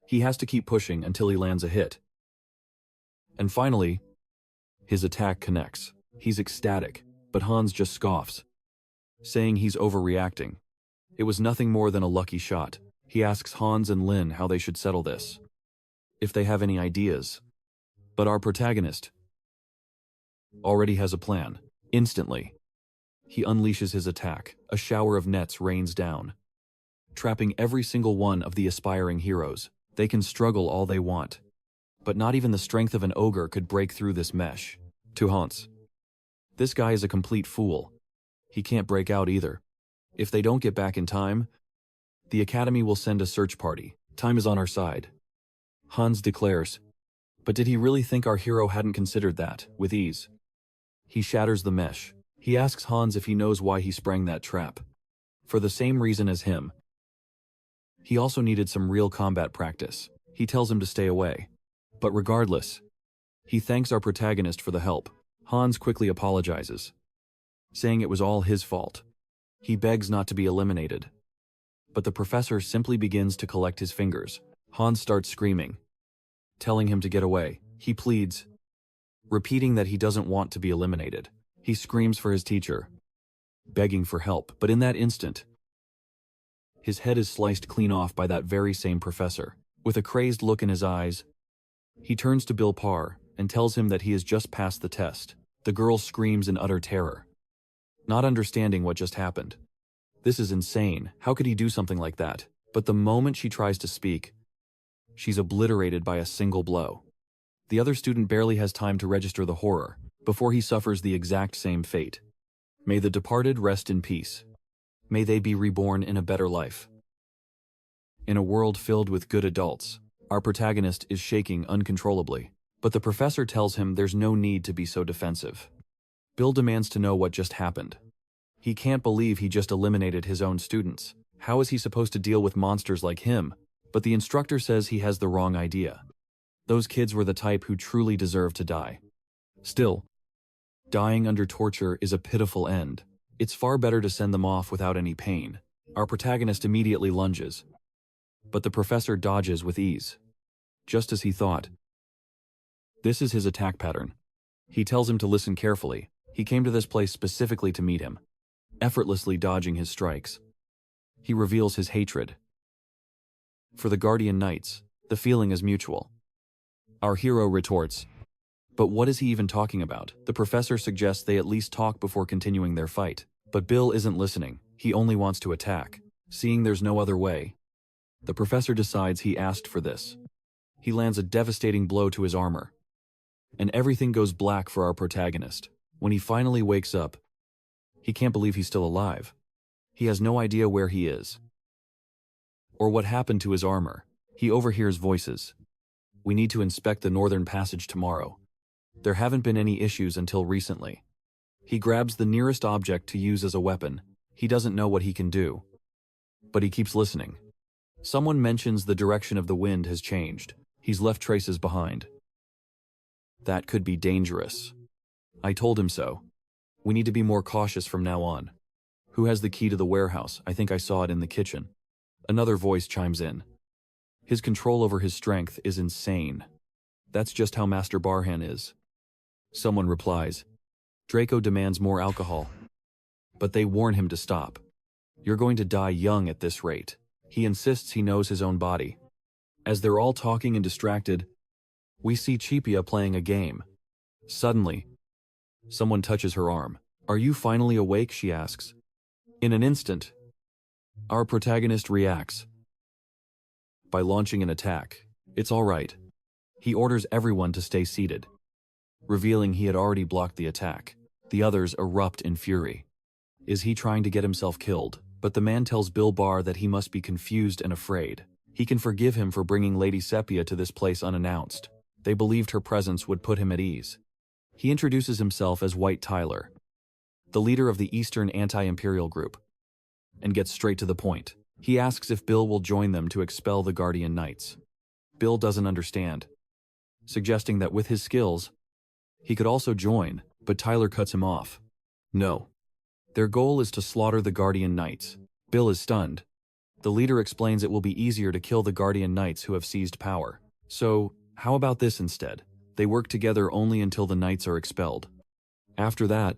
He has to keep pushing until he lands a hit. And finally, his attack connects. He's ecstatic, but Hans just scoffs, saying he's overreacting. It was nothing more than a lucky shot. He asks Hans and Lin how they should settle this, if they have any ideas. But our protagonist already has a plan. Instantly, he unleashes his attack. A shower of nets rains down, trapping every single one of the aspiring heroes. They can struggle all they want, but not even the strength of an ogre could break through this mesh. To Hans, this guy is a complete fool. He can't break out either. If they don't get back in time, the Academy will send a search party. Time is on our side. Hans declares, But did he really think our hero hadn't considered that, with ease? He shatters the mesh. He asks Hans if he knows why he sprang that trap. For the same reason as him. He also needed some real combat practice. He tells him to stay away. But regardless, he thanks our protagonist for the help. Hans quickly apologizes, saying it was all his fault. He begs not to be eliminated. But the professor simply begins to collect his fingers. Hans starts screaming, telling him to get away. He pleads, repeating that he doesn't want to be eliminated. He screams for his teacher, begging for help, but in that instant, his head is sliced clean off by that very same professor. With a crazed look in his eyes, he turns to Bill Parr and tells him that he has just passed the test. The girl screams in utter terror, not understanding what just happened. This is insane. How could he do something like that? But the moment she tries to speak, she's obliterated by a single blow. The other student barely has time to register the horror before he suffers the exact same fate. May the departed rest in peace. May they be reborn in a better life. In a world filled with good adults, our protagonist is shaking uncontrollably, but the professor tells him there's no need to be so defensive. Bill demands to know what just happened. He can't believe he just eliminated his own students. How is he supposed to deal with monsters like him? But the instructor says he has the wrong idea. Those kids were the type who truly deserve to die. Still, dying under torture is a pitiful end. It's far better to send them off without any pain. Our protagonist immediately lunges, but the professor dodges with ease. Just as he thought. This is his attack pattern. He tells him to listen carefully. He came to this place specifically to meet him, effortlessly dodging his strikes. He reveals his hatred. For the Guardian Knights, the feeling is mutual. Our hero retorts, but what is he even talking about? The professor suggests they at least talk before continuing their fight. But Bill isn't listening. He only wants to attack. Seeing there's no other way, the professor decides he asked for this. He lands a devastating blow to his armor, and everything goes black for our protagonist. When he finally wakes up, he can't believe he's still alive. He has no idea where he is, or what happened to his armor. He overhears voices. We need to inspect the northern passage tomorrow. There haven't been any issues until recently. He grabs the nearest object to use as a weapon. He doesn't know what he can do, but he keeps listening. Someone mentions the direction of the wind has changed. He's left traces behind. That could be dangerous. I told him so. We need to be more cautious from now on. Who has the key to the warehouse? I think I saw it in the kitchen. Another voice chimes in. His control over his strength is insane. That's just how Master Barhan is. Someone replies. Draco demands more alcohol, but they warn him to stop. You're going to die young at this rate. He insists he knows his own body. As they're all talking and distracted, we see Chipia playing a game. Suddenly, someone touches her arm. Are you finally awake? She asks. In an instant, our protagonist reacts by launching an attack. It's all right. He orders everyone to stay seated, revealing he had already blocked the attack. The others erupt in fury. Is he trying to get himself killed? But the man tells Bill Barr that he must be confused and afraid. He can forgive him for bringing Lady Sepia to this place unannounced. They believed her presence would put him at ease. He introduces himself as White Tyler, the leader of the Eastern Anti-Imperial group, and gets straight to the point. He asks if Bill will join them to expel the Guardian Knights. Bill doesn't understand, suggesting that with his skills, he could also join, but Tyler cuts him off. No. Their goal is to slaughter the Guardian Knights. Bill is stunned. The leader explains it will be easier to kill the Guardian Knights who have seized power. So, how about this instead? They work together only until the Knights are expelled. After that,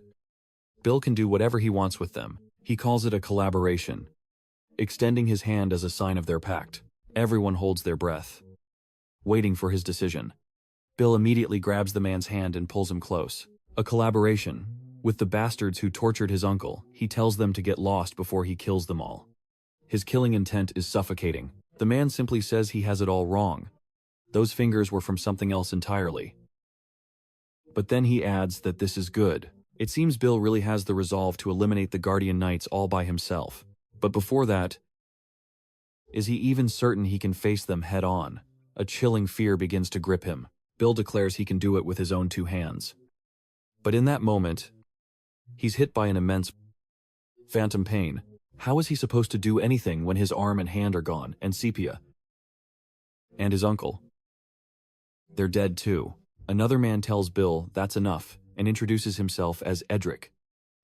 Bill can do whatever he wants with them. He calls it a collaboration, extending his hand as a sign of their pact. Everyone holds their breath, waiting for his decision. Bill immediately grabs the man's hand and pulls him close. A collaboration. With the bastards who tortured his uncle, he tells them to get lost before he kills them all. His killing intent is suffocating. The man simply says he has it all wrong. Those fingers were from something else entirely. But then he adds that this is good. It seems Bill really has the resolve to eliminate the Guardian Knights all by himself. But before that, is he even certain he can face them head on? A chilling fear begins to grip him. Bill declares he can do it with his own 2 hands. But in that moment, he's hit by an immense phantom pain. How is he supposed to do anything when his arm and hand are gone, and Sepia and his uncle? They're dead too. Another man tells Bill that's enough and introduces himself as Edric.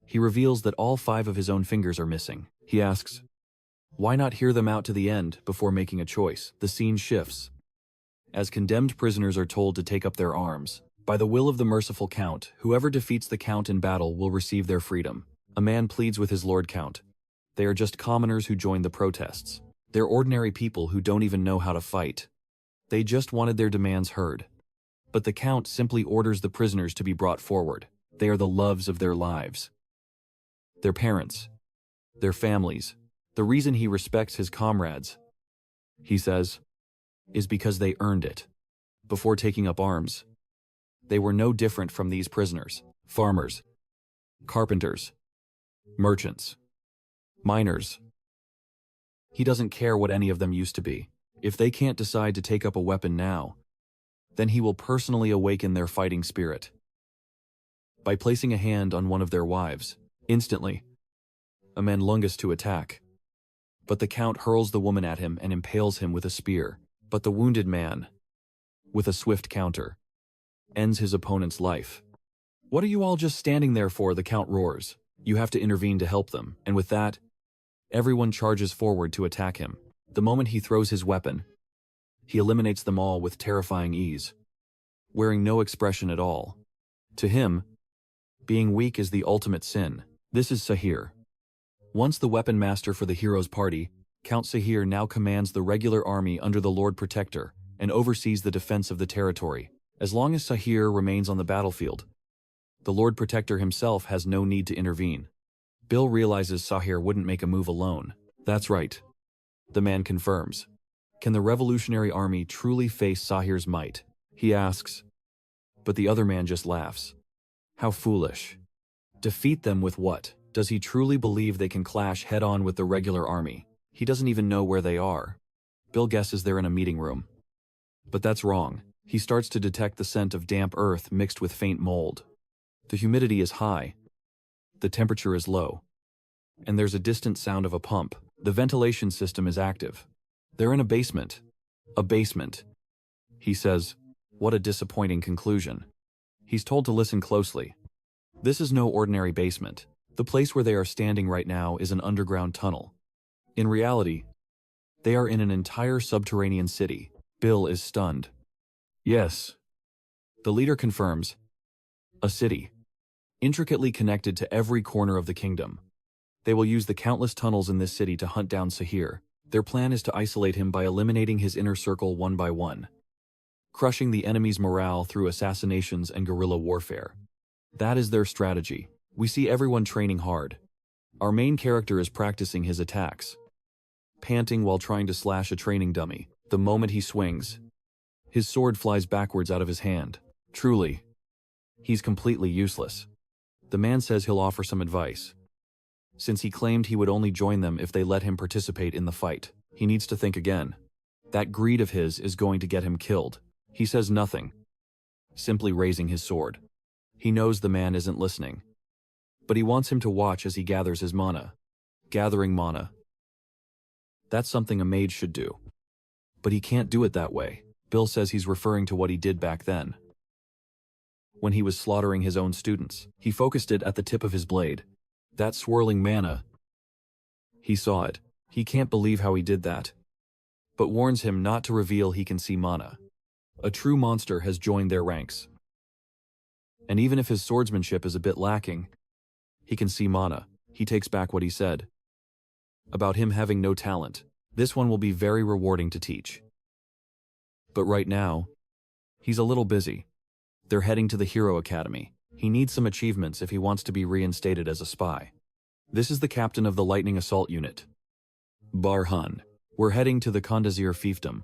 He reveals that all 5 of his own fingers are missing. He asks, why not hear them out to the end before making a choice? The scene shifts. As condemned prisoners are told to take up their arms, by the will of the merciful Count, whoever defeats the Count in battle will receive their freedom. A man pleads with his Lord Count. They are just commoners who joined the protests. They're ordinary people who don't even know how to fight. They just wanted their demands heard. But the Count simply orders the prisoners to be brought forward. They are the loves of their lives. Their parents. Their families. The reason he respects his comrades, he says, is because they earned it. Before taking up arms, they were no different from these prisoners. Farmers, carpenters, merchants, miners. He doesn't care what any of them used to be. If they can't decide to take up a weapon now, then he will personally awaken their fighting spirit. By placing a hand on one of their wives, instantly, a man lunges to attack. But the Count hurls the woman at him and impales him with a spear. But the wounded man, with a swift counter, ends his opponent's life. What are you all just standing there for? The Count roars. You have to intervene to help them, and with that, everyone charges forward to attack him. The moment he throws his weapon, he eliminates them all with terrifying ease, wearing no expression at all. To him, being weak is the ultimate sin. This is Sahir. Once the weapon master for the hero's party, Count Sahir now commands the regular army under the Lord Protector and oversees the defense of the territory. As long as Sahir remains on the battlefield, the Lord Protector himself has no need to intervene. Bill realizes Sahir wouldn't make a move alone. That's right. The man confirms. Can the revolutionary army truly face Sahir's might? He asks. But the other man just laughs. How foolish. Defeat them with what? Does he truly believe they can clash head-on with the regular army? He doesn't even know where they are. Bill guesses they're in a meeting room. But that's wrong. He starts to detect the scent of damp earth mixed with faint mold. The humidity is high. The temperature is low. And there's a distant sound of a pump. The ventilation system is active. They're in a basement. A basement. He says, what a disappointing conclusion. He's told to listen closely. This is no ordinary basement. The place where they are standing right now is an underground tunnel. In reality, they are in an entire subterranean city. Bill is stunned. Yes. The leader confirms. A city. Intricately connected to every corner of the kingdom. They will use the countless tunnels in this city to hunt down Sahir. Their plan is to isolate him by eliminating his inner circle one by one, crushing the enemy's morale through assassinations and guerrilla warfare. That is their strategy. We see everyone training hard. Our main character is practicing his attacks, panting while trying to slash a training dummy. The moment he swings, his sword flies backwards out of his hand. Truly, he's completely useless. The man says he'll offer some advice. Since he claimed he would only join them if they let him participate in the fight, he needs to think again. That greed of his is going to get him killed. He says nothing, simply raising his sword. He knows the man isn't listening, but he wants him to watch as he gathers his mana. Gathering mana. That's something a mage should do. But he can't do it that way. Bill says he's referring to what he did back then. When he was slaughtering his own students, he focused it at the tip of his blade. That swirling mana. He saw it. He can't believe how he did that, but warns him not to reveal he can see mana. A true monster has joined their ranks. And even if his swordsmanship is a bit lacking, he can see mana. He takes back what he said about him having no talent. This one will be very rewarding to teach. But right now, he's a little busy. They're heading to the Hero Academy. He needs some achievements if he wants to be reinstated as a spy. This is the captain of the Lightning Assault Unit, Barhan. We're heading to the Kandazir fiefdom.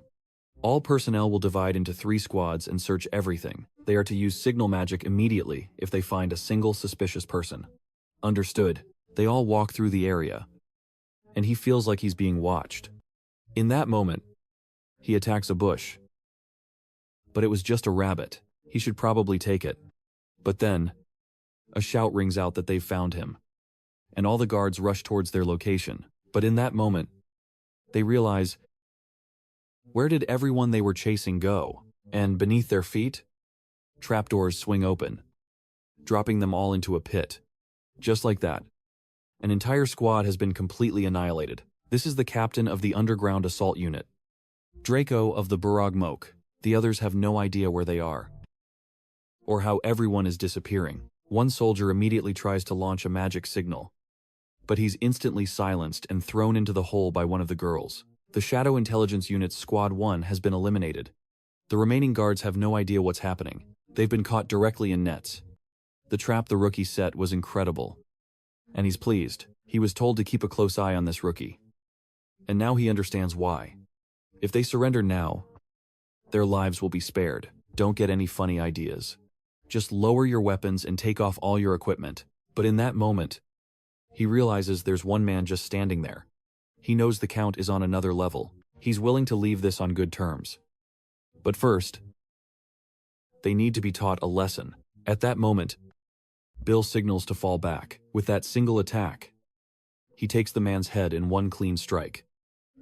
All personnel will divide into 3 squads and search everything. They are to use signal magic immediately if they find a single suspicious person. Understood. They all walk through the area, and he feels like he's being watched. In that moment, he attacks a bush. But it was just a rabbit. He should probably take it. But then, a shout rings out that they've found him, and all the guards rush towards their location. But in that moment, they realize, where did everyone they were chasing go? And beneath their feet, trapdoors swing open, dropping them all into a pit. Just like that, an entire squad has been completely annihilated. This is the captain of the underground assault unit, Draco of the Burag Moke. The others have no idea where they are, or how everyone is disappearing. One soldier immediately tries to launch a magic signal, but he's instantly silenced and thrown into the hole by one of the girls. The Shadow Intelligence Unit's Squad 1 has been eliminated. The remaining guards have no idea what's happening. They've been caught directly in nets. The trap the rookie set was incredible, and he's pleased. He was told to keep a close eye on this rookie, and now he understands why. If they surrender now, their lives will be spared. Don't get any funny ideas. Just lower your weapons and take off all your equipment. But in that moment, he realizes there's one man just standing there. He knows the Count is on another level. He's willing to leave this on good terms. But first, they need to be taught a lesson. At that moment, Bill signals to fall back. With that single attack, he takes the man's head in one clean strike.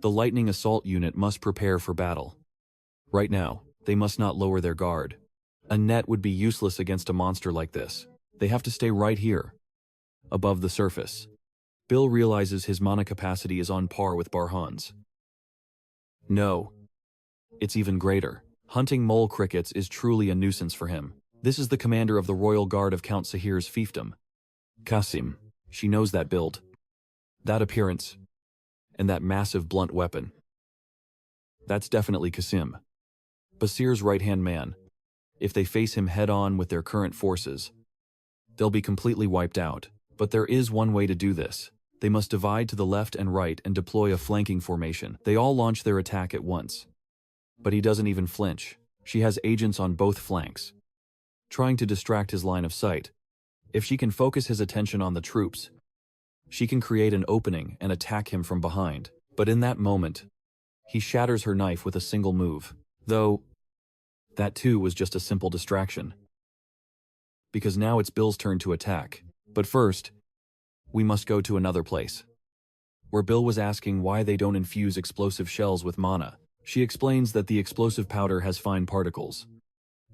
The Lightning Assault Unit must prepare for battle. Right now, they must not lower their guard. A net would be useless against a monster like this. They have to stay right here, above the surface. Bill realizes his mana capacity is on par with Barhan's. No, it's even greater. Hunting mole crickets is truly a nuisance for him. This is the commander of the Royal Guard of Count Sahir's fiefdom, Qasim. She knows that build, that appearance, and that massive blunt weapon. That's definitely Qasim, Basir's right-hand man. If they face him head-on with their current forces, they'll be completely wiped out. But there is one way to do this. They must divide to the left and right and deploy a flanking formation. They all launch their attack at once. But he doesn't even flinch. She has agents on both flanks, trying to distract his line of sight. If she can focus his attention on the troops, she can create an opening and attack him from behind. But in that moment, he shatters her knife with a single move. Though, that too was just a simple distraction, because now it's Bill's turn to attack. But first, we must go to another place, where Bill was asking why they don't infuse explosive shells with mana. She explains that the explosive powder has fine particles.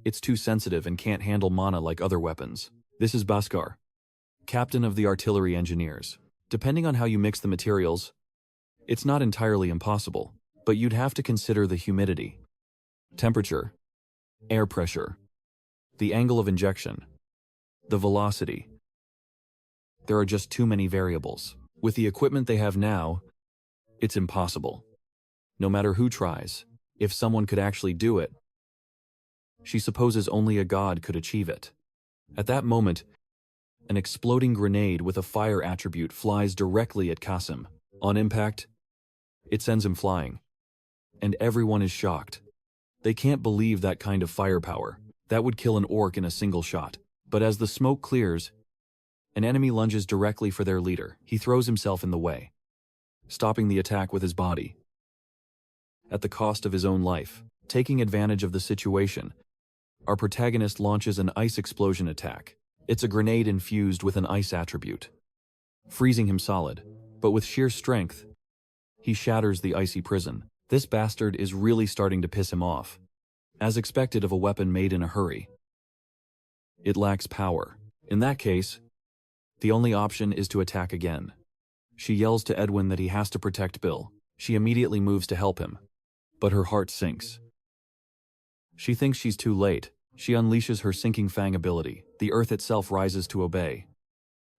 It's too sensitive and can't handle mana like other weapons. This is Bhaskar, captain of the artillery engineers. Depending on how you mix the materials, it's not entirely impossible, but you'd have to consider the humidity, temperature, air pressure, the angle of injection, the velocity. There are just too many variables. With the equipment they have now, it's impossible. No matter who tries, if someone could actually do it, she supposes only a god could achieve it. At that moment, an exploding grenade with a fire attribute flies directly at Qasim. On impact, it sends him flying, and everyone is shocked. They can't believe that kind of firepower. That would kill an orc in a single shot. But as the smoke clears, an enemy lunges directly for their leader. He throws himself in the way, stopping the attack with his body, at the cost of his own life. Taking advantage of the situation, our protagonist launches an ice explosion attack. It's a grenade infused with an ice attribute, freezing him solid. But with sheer strength, he shatters the icy prison. This bastard is really starting to piss him off. As expected of a weapon made in a hurry, it lacks power. In that case, the only option is to attack again. She yells to Edwin that he has to protect Bill. She immediately moves to help him, but her heart sinks. She thinks she's too late. She unleashes her sinking fang ability. The earth itself rises to obey,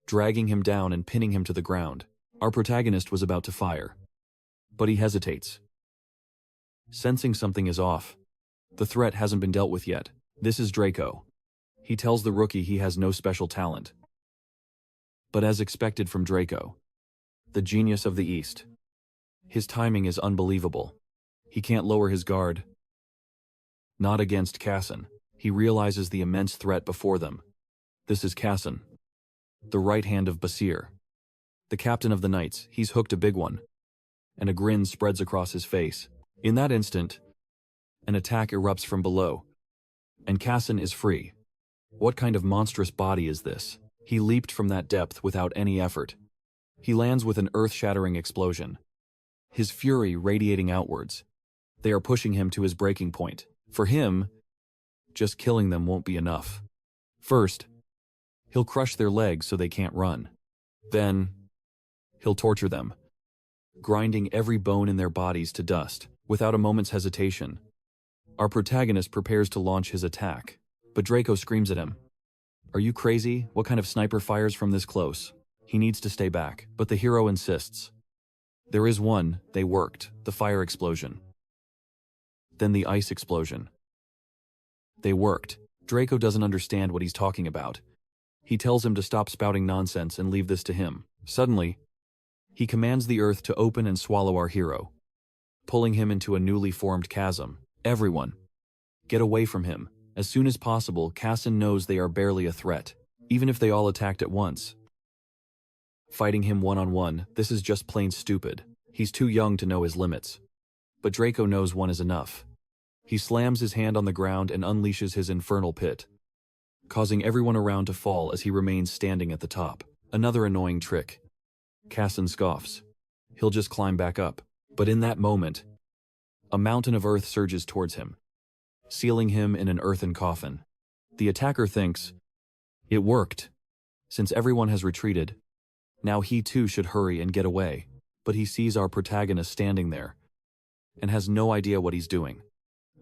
dragging him down and pinning him to the ground. Our protagonist was about to fire, but he hesitates, sensing something is off. The threat hasn't been dealt with yet. This is Draco. He tells the rookie he has no special talent. But as expected from Draco, the genius of the East, his timing is unbelievable. He can't lower his guard. Not against Kassan. He realizes the immense threat before them. This is Kassan, the right hand of Basir, the captain of the Knights. He's hooked a big one, and a grin spreads across his face. In that instant, an attack erupts from below. And Kassan is free. What kind of monstrous body is this? He leaped from that depth without any effort. He lands with an earth-shattering explosion, his fury radiating outwards. They are pushing him to his breaking point. For him, just killing them won't be enough. First, he'll crush their legs so they can't run. Then, he'll torture them, grinding every bone in their bodies to dust. Without a moment's hesitation, our protagonist prepares to launch his attack, but Draco screams at him. Are you crazy? What kind of sniper fires from this close? He needs to stay back, but the hero insists. There is one. They worked. The fire explosion. Then the ice explosion. They worked. Draco doesn't understand what he's talking about. He tells him to stop spouting nonsense and leave this to him. Suddenly, he commands the earth to open and swallow our hero, pulling him into a newly formed chasm. Everyone, get away from him. As soon as possible. Kassan knows they are barely a threat, even if they all attacked at once. Fighting him one-on-one, this is just plain stupid. He's too young to know his limits. But Draco knows one is enough. He slams his hand on the ground and unleashes his infernal pit, causing everyone around to fall as he remains standing at the top. Another annoying trick. Kassan scoffs. He'll just climb back up. But in that moment, a mountain of earth surges towards him, sealing him in an earthen coffin. The attacker thinks, it worked. Since everyone has retreated, now he too should hurry and get away. But he sees our protagonist standing there, and has no idea what he's doing.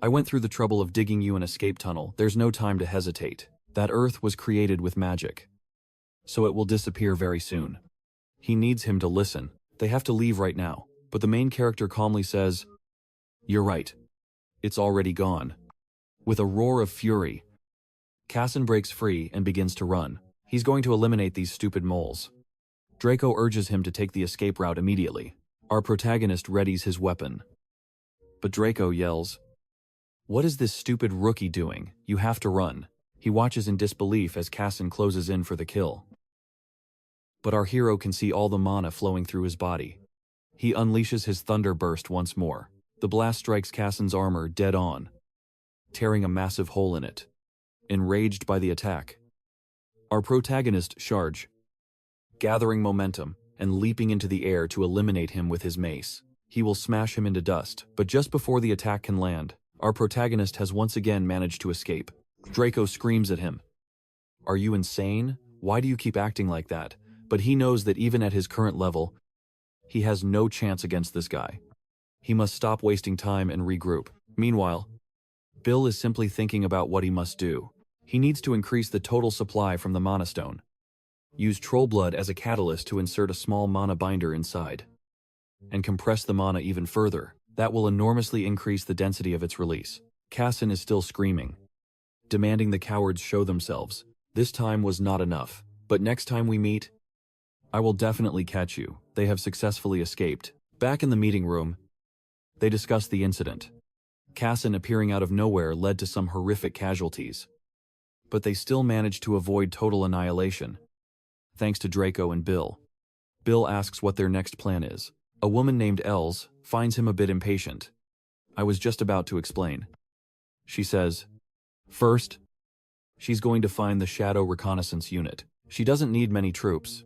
I went through the trouble of digging you an escape tunnel. There's no time to hesitate. That earth was created with magic, so it will disappear very soon. He needs him to listen. They have to leave right now. But the main character calmly says, you're right. It's already gone. With a roar of fury, Kassan breaks free and begins to run. He's going to eliminate these stupid moles. Draco urges him to take the escape route immediately. Our protagonist readies his weapon. But Draco yells, what is this stupid rookie doing? You have to run. He watches in disbelief as Kassan closes in for the kill. But our hero can see all the mana flowing through his body. He unleashes his thunder burst once more. The blast strikes Kassan's armor dead on, tearing a massive hole in it. Enraged by the attack, our protagonist charge, gathering momentum and leaping into the air to eliminate him with his mace. He will smash him into dust, but just before the attack can land, our protagonist has once again managed to escape. Draco screams at him. Are you insane? Why do you keep acting like that? But he knows that even at his current level, he has no chance against this guy. He must stop wasting time and regroup. Meanwhile, Bill is simply thinking about what he must do. He needs to increase the total supply from the mana stone. Use troll blood as a catalyst to insert a small mana binder inside, and compress the mana even further. That will enormously increase the density of its release. Kassan is still screaming, demanding the cowards show themselves. This time was not enough. But next time we meet, I will definitely catch you. They have successfully escaped. Back in the meeting room, they discuss the incident. Kassan appearing out of nowhere led to some horrific casualties, but they still managed to avoid total annihilation, thanks to Draco and Bill. Bill asks what their next plan is. A woman named Els finds him a bit impatient. I was just about to explain. She says, first, she's going to find the Shadow Reconnaissance Unit. She doesn't need many troops.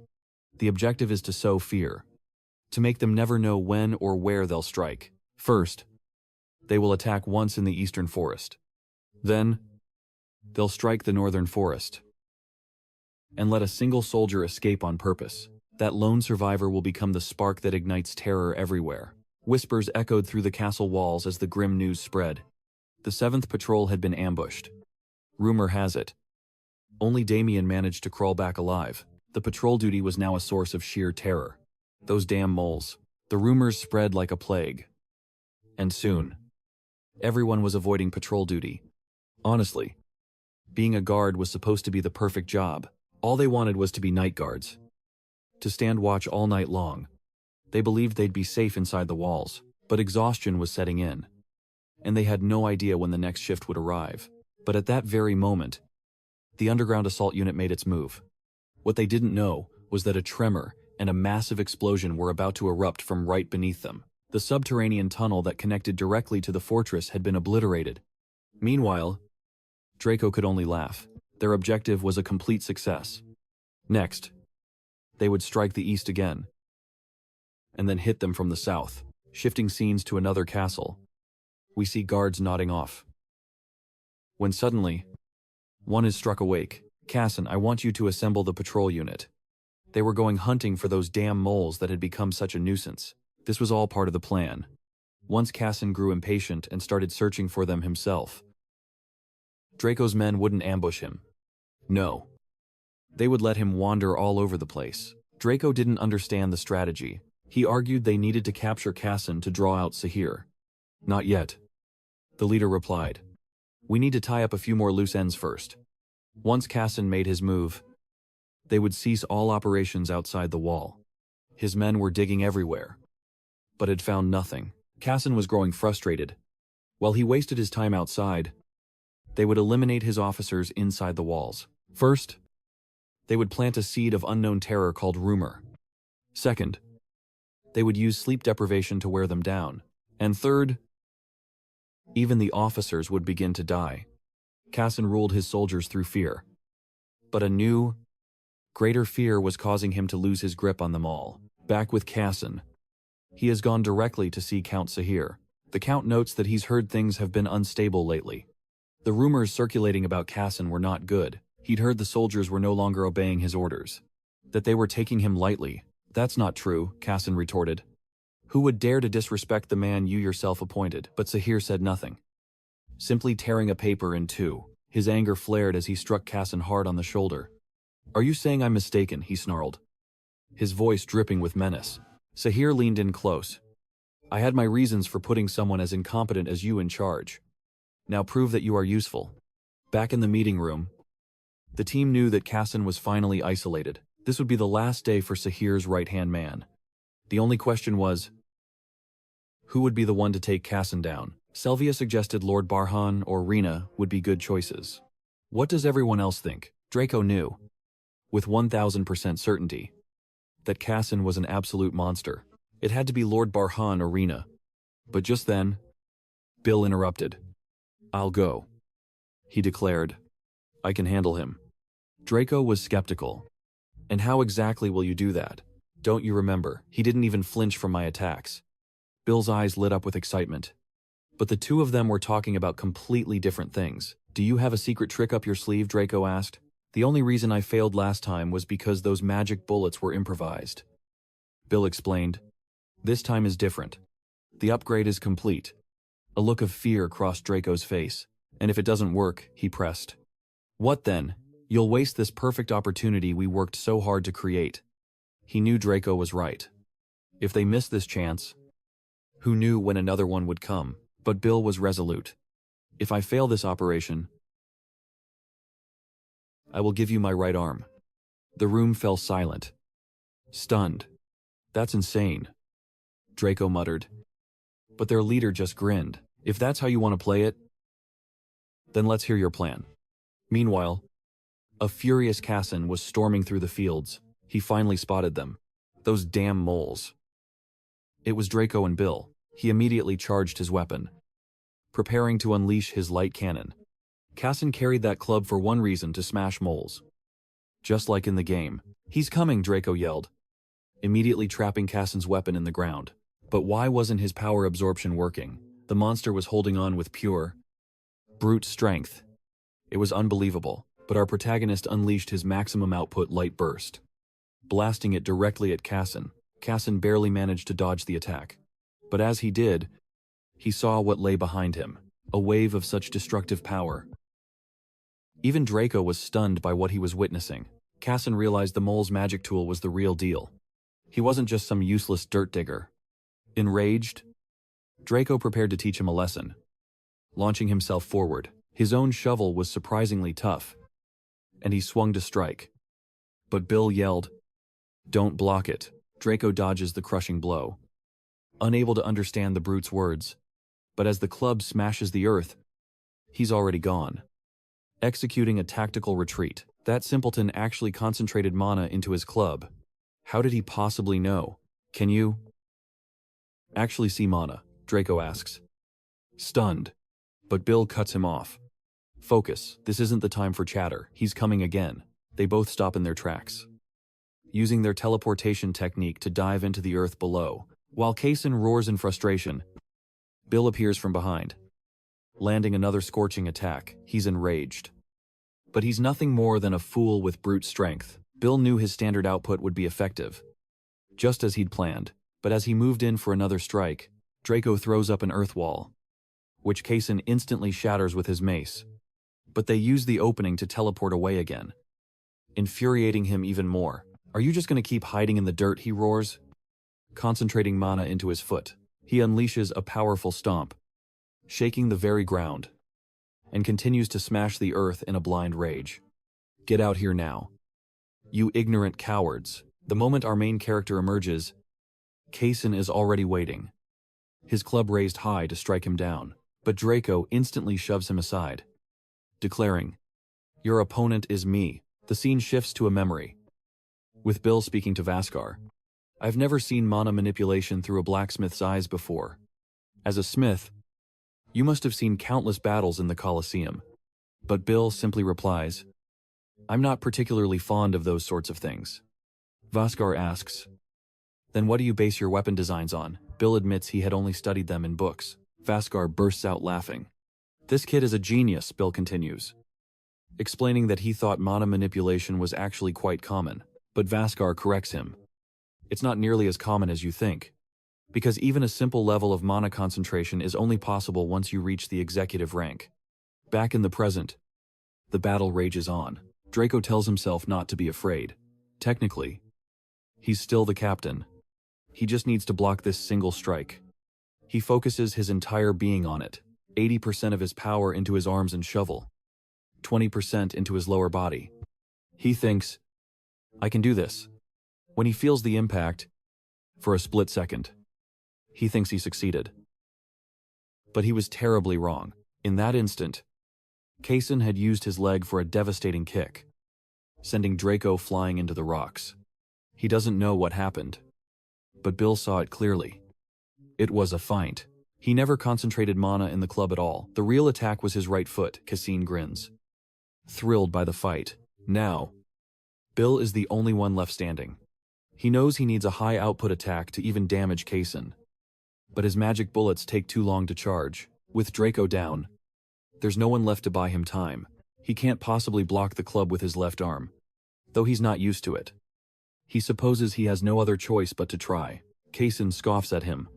The objective is to sow fear, to make them never know when or where they'll strike. First, they will attack once in the eastern forest. Then, they'll strike the northern forest, and let a single soldier escape on purpose. That lone survivor will become the spark that ignites terror everywhere. Whispers echoed through the castle walls as the grim news spread. The 7th Patrol had been ambushed. Rumor has it, only Damien managed to crawl back alive. The patrol duty was now a source of sheer terror. Those damn moles. The rumors spread like a plague. And soon, everyone was avoiding patrol duty. Honestly, being a guard was supposed to be the perfect job. All they wanted was to be night guards, to stand watch all night long. They believed they'd be safe inside the walls, but exhaustion was setting in, and they had no idea when the next shift would arrive. But at that very moment, the underground assault unit made its move. What they didn't know was that a tremor and a massive explosion were about to erupt from right beneath them. The subterranean tunnel that connected directly to the fortress had been obliterated. Meanwhile, Draco could only laugh. Their objective was a complete success. Next, they would strike the east again, and then hit them from the south. Shifting scenes to another castle. We see guards nodding off. When suddenly, one is struck awake. Cassin, I want you to assemble the patrol unit. They were going hunting for those damn moles that had become such a nuisance. This was all part of the plan. Once Cassin grew impatient and started searching for them himself, Draco's men wouldn't ambush him. No. They would let him wander all over the place. Draco didn't understand the strategy. He argued they needed to capture Cassin to draw out Sahir. Not yet. The leader replied. We need to tie up a few more loose ends first. Once Cassin made his move, they would cease all operations outside the wall. His men were digging everywhere, but had found nothing. Cassin was growing frustrated. While he wasted his time outside, they would eliminate his officers inside the walls. First, they would plant a seed of unknown terror called rumor. Second, they would use sleep deprivation to wear them down. And third, even the officers would begin to die. Cassin ruled his soldiers through fear. But a new, greater fear was causing him to lose his grip on them all. Back with Cassin, he has gone directly to see Count Sahir. The Count notes that he's heard things have been unstable lately. The rumors circulating about Cassin were not good. He'd heard the soldiers were no longer obeying his orders, that they were taking him lightly. That's not true, Cassin retorted. Who would dare to disrespect the man you yourself appointed? But Sahir said nothing, simply tearing a paper in two. His anger flared as he struck Cassin hard on the shoulder. Are you saying I'm mistaken? He snarled, his voice dripping with menace. Sahir leaned in close. I had my reasons for putting someone as incompetent as you in charge. Now prove that you are useful. Back in the meeting room, the team knew that Cassin was finally isolated. This would be the last day for Sahir's right-hand man. The only question was, who would be the one to take Cassin down? Selvia suggested Lord Barhan or Rena would be good choices. What does everyone else think? Draco knew, with 1000% certainty, that Cassin was an absolute monster. It had to be Lord Barhan or Rena. But just then, Bill interrupted. I'll go, he declared. I can handle him. Draco was skeptical. And how exactly will you do that? Don't you remember? He didn't even flinch from my attacks. Bill's eyes lit up with excitement. But the two of them were talking about completely different things. Do you have a secret trick up your sleeve? Draco asked. The only reason I failed last time was because those magic bullets were improvised. Bill explained. This time is different. The upgrade is complete. A look of fear crossed Draco's face. And if it doesn't work, he pressed. What then? You'll waste this perfect opportunity we worked so hard to create. He knew Draco was right. If they missed this chance, who knew when another one would come? But Bill was resolute. If I fail this operation, I will give you my right arm. The room fell silent. Stunned. That's insane, Draco muttered. But their leader just grinned. If that's how you want to play it, then let's hear your plan. Meanwhile, a furious Cassin was storming through the fields. He finally spotted them. Those damn moles. It was Draco and Bill. He immediately charged his weapon, preparing to unleash his light cannon. Cassin carried that club for one reason, to smash moles. Just like in the game. He's coming, Draco yelled, immediately trapping Cassin's weapon in the ground. But why wasn't his power absorption working? The monster was holding on with pure, brute strength. It was unbelievable, but our protagonist unleashed his maximum output light burst, blasting it directly at Cassin. Cassin barely managed to dodge the attack. But as he did, he saw what lay behind him, a wave of such destructive power. Even Draco was stunned by what he was witnessing. Cassin realized the mole's magic tool was the real deal. He wasn't just some useless dirt digger. Enraged, Draco prepared to teach him a lesson. Launching himself forward, his own shovel was surprisingly tough, and he swung to strike. But Bill yelled, "Don't block it." Draco dodges the crushing blow, unable to understand the brute's words. But as the club smashes the earth, he's already gone. Executing a tactical retreat, that simpleton actually concentrated mana into his club. How did he possibly know? Can you actually see mana? Draco asks, stunned. But Bill cuts him off. Focus, this isn't the time for chatter, he's coming again. They both stop in their tracks, using their teleportation technique to dive into the earth below. While Kaysen roars in frustration, Bill appears from behind, landing another scorching attack. He's enraged. But he's nothing more than a fool with brute strength. Bill knew his standard output would be effective, just as he'd planned. But as he moved in for another strike, Draco throws up an earth wall, which Kaysen instantly shatters with his mace. But they use the opening to teleport away again, infuriating him even more. Are you just going to keep hiding in the dirt, he roars, concentrating mana into his foot. He unleashes a powerful stomp, shaking the very ground, and continues to smash the earth in a blind rage. Get out here now, you ignorant cowards. The moment our main character emerges, Kaysen is already waiting, his club raised high to strike him down. But Draco instantly shoves him aside, declaring, "Your opponent is me." The scene shifts to a memory, with Bill speaking to Vaskar. I've never seen mana manipulation through a blacksmith's eyes before. As a smith, you must have seen countless battles in the Colosseum. But Bill simply replies, I'm not particularly fond of those sorts of things. Vaskar asks, then what do you base your weapon designs on? Bill admits he had only studied them in books. Vaskar bursts out laughing. This kid is a genius, Bill continues, explaining that he thought mana manipulation was actually quite common. But Vaskar corrects him. It's not nearly as common as you think, because even a simple level of mana concentration is only possible once you reach the executive rank. Back in the present, the battle rages on. Draco tells himself not to be afraid. Technically, he's still the captain. He just needs to block this single strike. He focuses his entire being on it, 80% of his power into his arms and shovel, 20% into his lower body. He thinks, I can do this. When he feels the impact, for a split second, he thinks he succeeded. But he was terribly wrong. In that instant, Kaysen had used his leg for a devastating kick, sending Draco flying into the rocks. He doesn't know what happened, but Bill saw it clearly. It was a feint. He never concentrated mana in the club at all. The real attack was his right foot, Kaysen grins, thrilled by the fight. Now, Bill is the only one left standing. He knows he needs a high output attack to even damage Kaysen, but his magic bullets take too long to charge. With Draco down, there's no one left to buy him time. He can't possibly block the club with his left arm, though he's not used to it. He supposes he has no other choice but to try. Kaysen scoffs at him.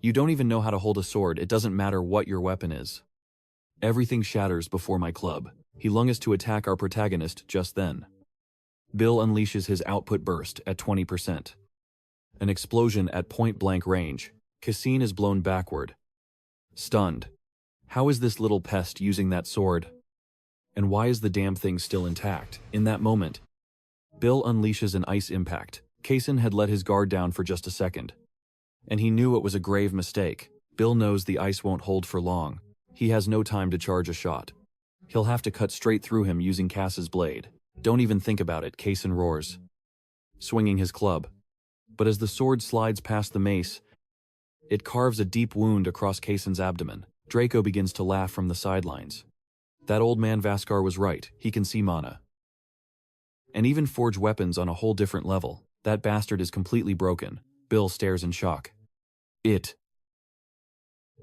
You don't even know how to hold a sword. It doesn't matter what your weapon is. Everything shatters before my club. He lunges to attack our protagonist just then. Bill unleashes his output burst at 20%. An explosion at point-blank range. Kaysen is blown backward, stunned. How is this little pest using that sword? And why is the damn thing still intact? In that moment, Bill unleashes an ice impact. Kaysen had let his guard down for just a second, and he knew it was a grave mistake. Bill knows the ice won't hold for long. He has no time to charge a shot. He'll have to cut straight through him using Cass's blade. Don't even think about it, Kaysen roars, swinging his club. But as the sword slides past the mace, it carves a deep wound across Kaysen's abdomen. Draco begins to laugh from the sidelines. That old man Vaskar was right. He can see mana, and even forge weapons on a whole different level. That bastard is completely broken. Bill stares in shock. It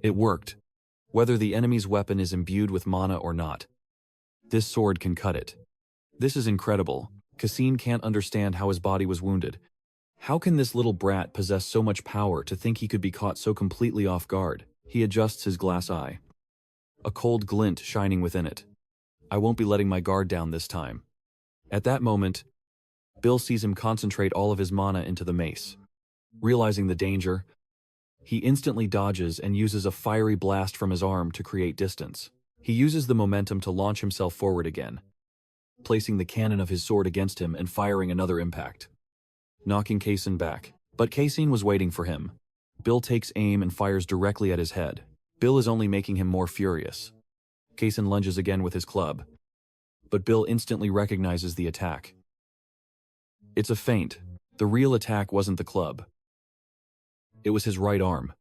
worked. Whether the enemy's weapon is imbued with mana or not, this sword can cut it. This is incredible. Kaysen can't understand how his body was wounded. How can this little brat possess so much power to think he could be caught so completely off guard? He adjusts his glass eye, a cold glint shining within it. I won't be letting my guard down this time. At that moment, Bill sees him concentrate all of his mana into the mace. Realizing the danger, he instantly dodges and uses a fiery blast from his arm to create distance. He uses the momentum to launch himself forward again, placing the cannon of his sword against him and firing another impact, knocking Kaysen back. But Kaysen was waiting for him. Bill takes aim and fires directly at his head. Bill is only making him more furious. Kaysen lunges again with his club, but Bill instantly recognizes the attack. It's a feint. The real attack wasn't the club. It was his right arm,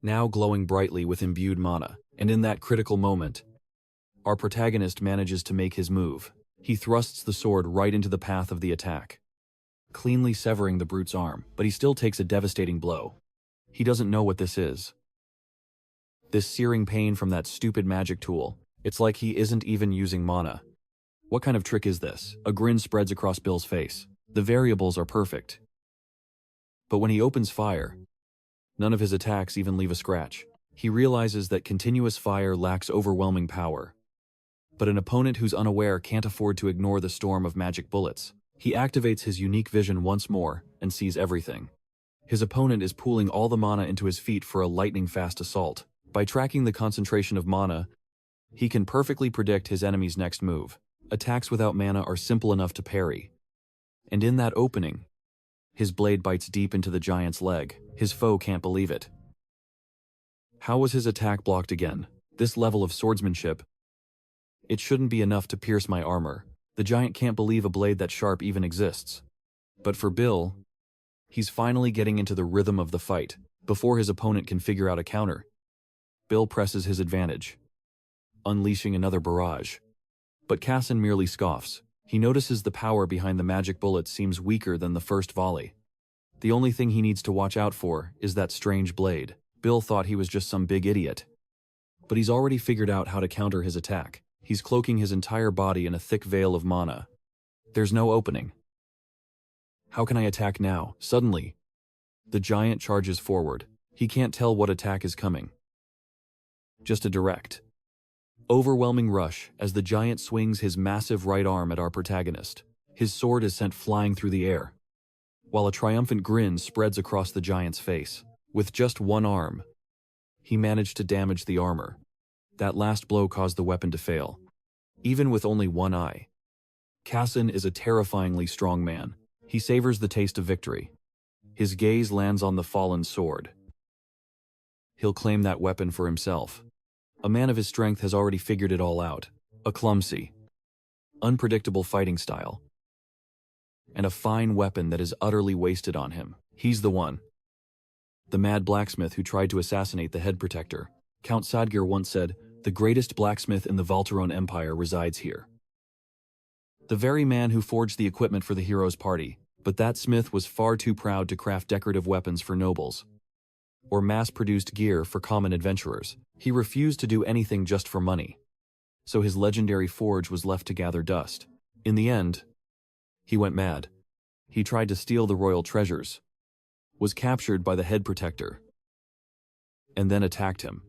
now glowing brightly with imbued mana. And in that critical moment, Our protagonist manages to make his move. He thrusts the sword right into the path of the attack, cleanly severing the brute's arm, but he still takes a devastating blow. He doesn't know what this is. This searing pain from that stupid magic tool. It's like he isn't even using mana. What kind of trick is this? A grin spreads across Bill's face. The variables are perfect. But when he opens fire, none of his attacks even leave a scratch. He realizes that continuous fire lacks overwhelming power. But an opponent who's unaware can't afford to ignore the storm of magic bullets. He activates his unique vision once more and sees everything. His opponent is pooling all the mana into his feet for a lightning-fast assault. By tracking the concentration of mana, he can perfectly predict his enemy's next move. Attacks without mana are simple enough to parry. And in that opening, his blade bites deep into the giant's leg. His foe can't believe it. How was his attack blocked again? This level of swordsmanship, it shouldn't be enough to pierce my armor. The giant can't believe a blade that sharp even exists. But for Bill, he's finally getting into the rhythm of the fight. Before his opponent can figure out a counter, Bill presses his advantage, unleashing another barrage. But Casson merely scoffs. He notices the power behind the magic bullet seems weaker than the first volley. The only thing he needs to watch out for is that strange blade. Bill thought he was just some big idiot. But he's already figured out how to counter his attack. He's cloaking his entire body in a thick veil of mana. There's no opening. How can I attack now? Suddenly, the giant charges forward. He can't tell what attack is coming. Just a direct, overwhelming rush as the giant swings his massive right arm at our protagonist. His sword is sent flying through the air, while a triumphant grin spreads across the giant's face. With just one arm, he managed to damage the armor. That last blow caused the weapon to fail. Even with only one eye, Casson is a terrifyingly strong man. He savors the taste of victory. His gaze lands on the fallen sword. He'll claim that weapon for himself. A man of his strength has already figured it all out. A clumsy, unpredictable fighting style, and a fine weapon that is utterly wasted on him. He's the one. The mad blacksmith who tried to assassinate the head protector. Count Sadgir once said, "The greatest blacksmith in the Valteron Empire resides here." The very man who forged the equipment for the hero's party. But that smith was far too proud to craft decorative weapons for nobles, or mass-produced gear for common adventurers. He refused to do anything just for money. So his legendary forge was left to gather dust. In the end, he went mad. He tried to steal the royal treasures, was captured by the head protector, and then attacked him.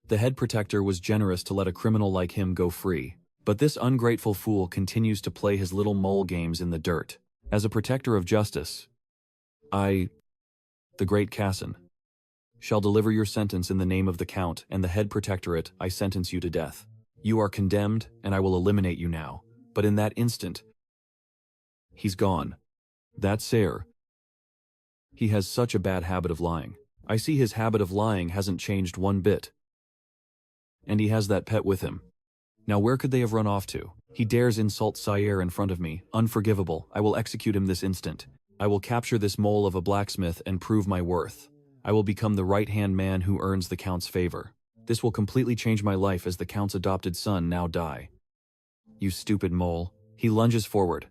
The head protector was generous to let a criminal like him go free. But this ungrateful fool continues to play his little mole games in the dirt. As a protector of justice, I, the great Casson, shall deliver your sentence in the name of the Count and the head protectorate. I sentence you to death. You are condemned, and I will eliminate you now. But in that instant, he's gone. That Sayre. He has such a bad habit of lying. I see his habit of lying hasn't changed one bit. And he has that pet with him. Now where could they have run off to? He dares insult Sayre in front of me. Unforgivable. I will execute him this instant. I will capture this mole of a blacksmith and prove my worth. I will become the right-hand man who earns the Count's favor. This will completely change my life as the Count's adopted son now die. You stupid mole. He lunges forward,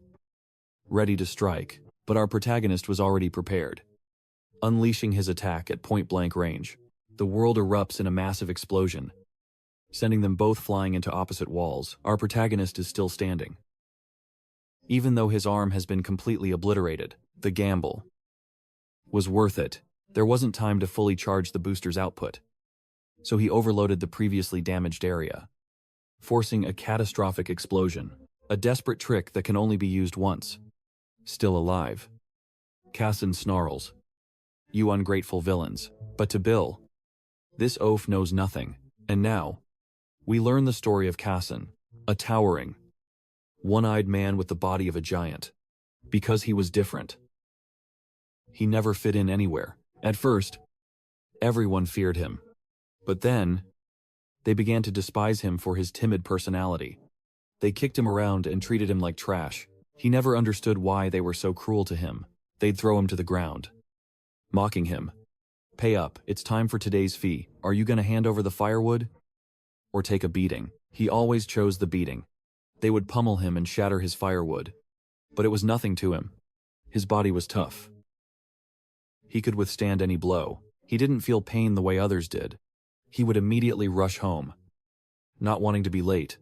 ready to strike, but our protagonist was already prepared. Unleashing his attack at point-blank range, the world erupts in a massive explosion, sending them both flying into opposite walls. Our protagonist is still standing. Even though his arm has been completely obliterated, the gamble was worth it. There wasn't time to fully charge the booster's output, so he overloaded the previously damaged area, forcing a catastrophic explosion. A desperate trick that can only be used once. Still alive, Casson snarls, "You ungrateful villains." But to Bill, this oaf knows nothing. And now, we learn the story of Casson, a towering, one-eyed man with the body of a giant. Because he was different, he never fit in anywhere. At first, everyone feared him. But then, they began to despise him for his timid personality. They kicked him around and treated him like trash. He never understood why they were so cruel to him. They'd throw him to the ground, mocking him. "Pay up, it's time for today's fee. Are you gonna hand over the firewood?" or take a beating. He always chose the beating. They would pummel him and shatter his firewood. But it was nothing to him. His body was tough. He could withstand any blow. He didn't feel pain the way others did. He would immediately rush home, not wanting to be late,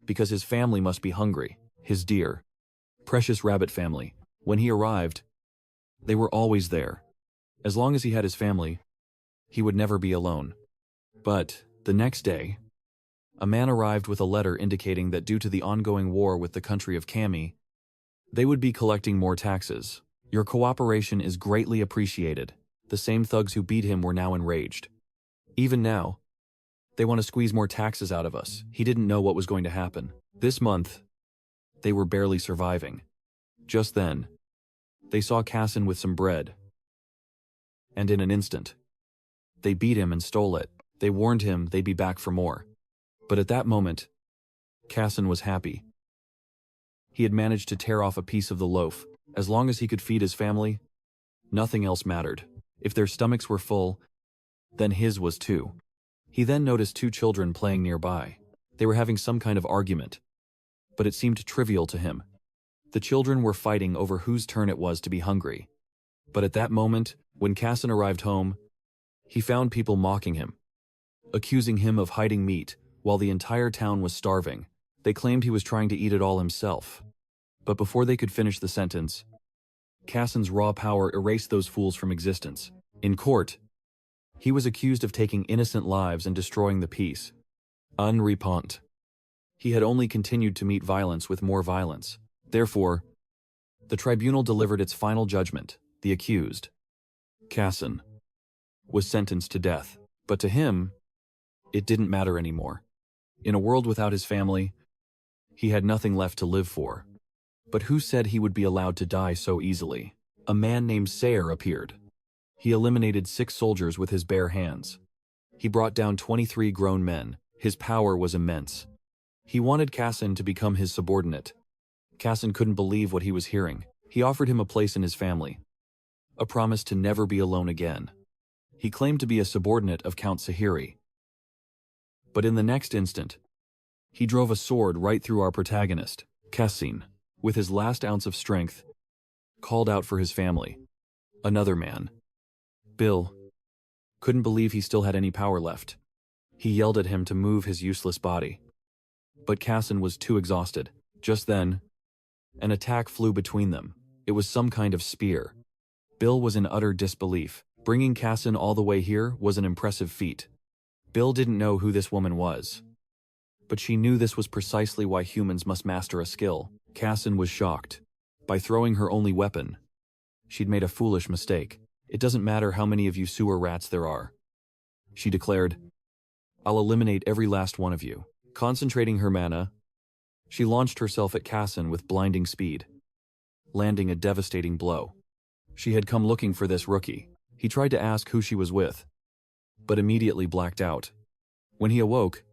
because his family must be hungry, his dear, precious rabbit family. When he arrived, they were always there. As long as he had his family, he would never be alone. But the next day, a man arrived with a letter indicating that due to the ongoing war with the country of Kami, they would be collecting more taxes. Your cooperation is greatly appreciated. The same thugs who beat him were now enraged. Even now, they want to squeeze more taxes out of us. He didn't know what was going to happen. This month, they were barely surviving. Just then, they saw Cassin with some bread. And in an instant, they beat him and stole it. They warned him they'd be back for more. But at that moment, Cassin was happy. He had managed to tear off a piece of the loaf. As long as he could feed his family, nothing else mattered. If their stomachs were full, then his was too. He then noticed two children playing nearby. They were having some kind of argument, but it seemed trivial to him. The children were fighting over whose turn it was to be hungry. But at that moment, when Cassin arrived home, he found people mocking him, accusing him of hiding meat while the entire town was starving. They claimed he was trying to eat it all himself. But before they could finish the sentence, Cassin's raw power erased those fools from existence. In court, he was accused of taking innocent lives and destroying the peace. Unrepentant. He had only continued to meet violence with more violence. Therefore, the tribunal delivered its final judgment. The accused, Cassin, was sentenced to death. But to him, it didn't matter anymore. In a world without his family, he had nothing left to live for. But who said he would be allowed to die so easily? A man named Sayer appeared. He eliminated 6 soldiers with his bare hands. He brought down 23 grown men. His power was immense. He wanted Cassin to become his subordinate. Cassin couldn't believe what he was hearing. He offered him a place in his family, a promise to never be alone again. He claimed to be a subordinate of Count Sahiri. But in the next instant, he drove a sword right through our protagonist. Cassin, with his last ounce of strength, called out for his family. Another man, Bill, couldn't believe he still had any power left. He yelled at him to move his useless body. But Cassin was too exhausted. Just then, an attack flew between them. It was some kind of spear. Bill was in utter disbelief. Bringing Cassin all the way here was an impressive feat. Bill didn't know who this woman was, but she knew this was precisely why humans must master a skill. Cassin was shocked. By throwing her only weapon, she'd made a foolish mistake. It doesn't matter how many of you sewer rats there are, she declared. I'll eliminate every last one of you. Concentrating her mana, she launched herself at Cassin with blinding speed, landing a devastating blow. She had come looking for this rookie. He tried to ask who she was with, but immediately blacked out. When he awoke,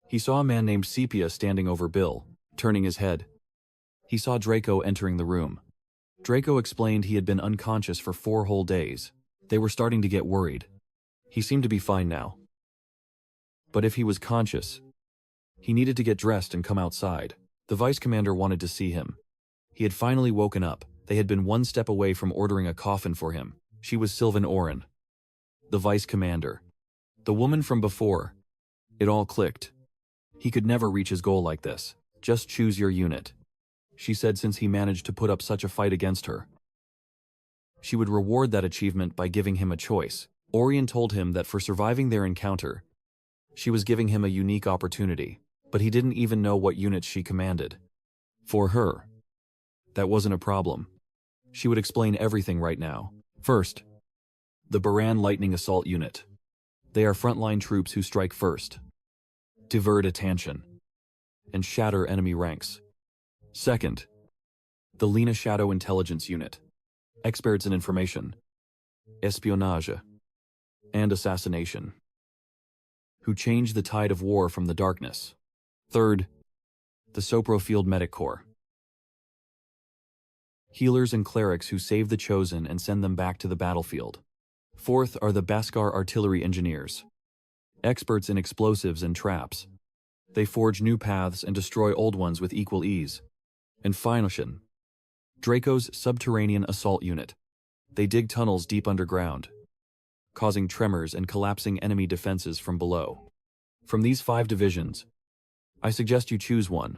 he saw a man named Sepia standing over Bill. Turning his head, he saw Draco entering the room. Draco explained he had been unconscious for 4 whole days. They were starting to get worried. He seemed to be fine now. But if he was conscious, he needed to get dressed and come outside. The vice commander wanted to see him. He had finally woken up. They had been one step away from ordering a coffin for him. She was Sylvan Oren, the vice commander. The woman from before. It all clicked. He could never reach his goal like this. Just choose your unit, she said, since he managed to put up such a fight against her. She would reward that achievement by giving him a choice. Orion told him that for surviving their encounter, she was giving him a unique opportunity, but he didn't even know what units she commanded. For her, that wasn't a problem. She would explain everything right now. First, the Baran Lightning Assault Unit. They are frontline troops who strike first, divert attention, and shatter enemy ranks. Second, the Lena Shadow Intelligence Unit. Experts in information, espionage, and assassination, who change the tide of war from the darkness. Third, the Sopro Field Medic Corps. Healers and clerics who save the chosen and send them back to the battlefield. Fourth are the Baskar Artillery Engineers. experts in explosives and traps. They forge new paths and destroy old ones with equal ease. And finally, Draco's subterranean assault unit. They dig tunnels deep underground, causing tremors and collapsing enemy defenses from below. From these 5 divisions, I suggest you choose one.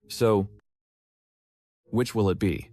So, which will it be?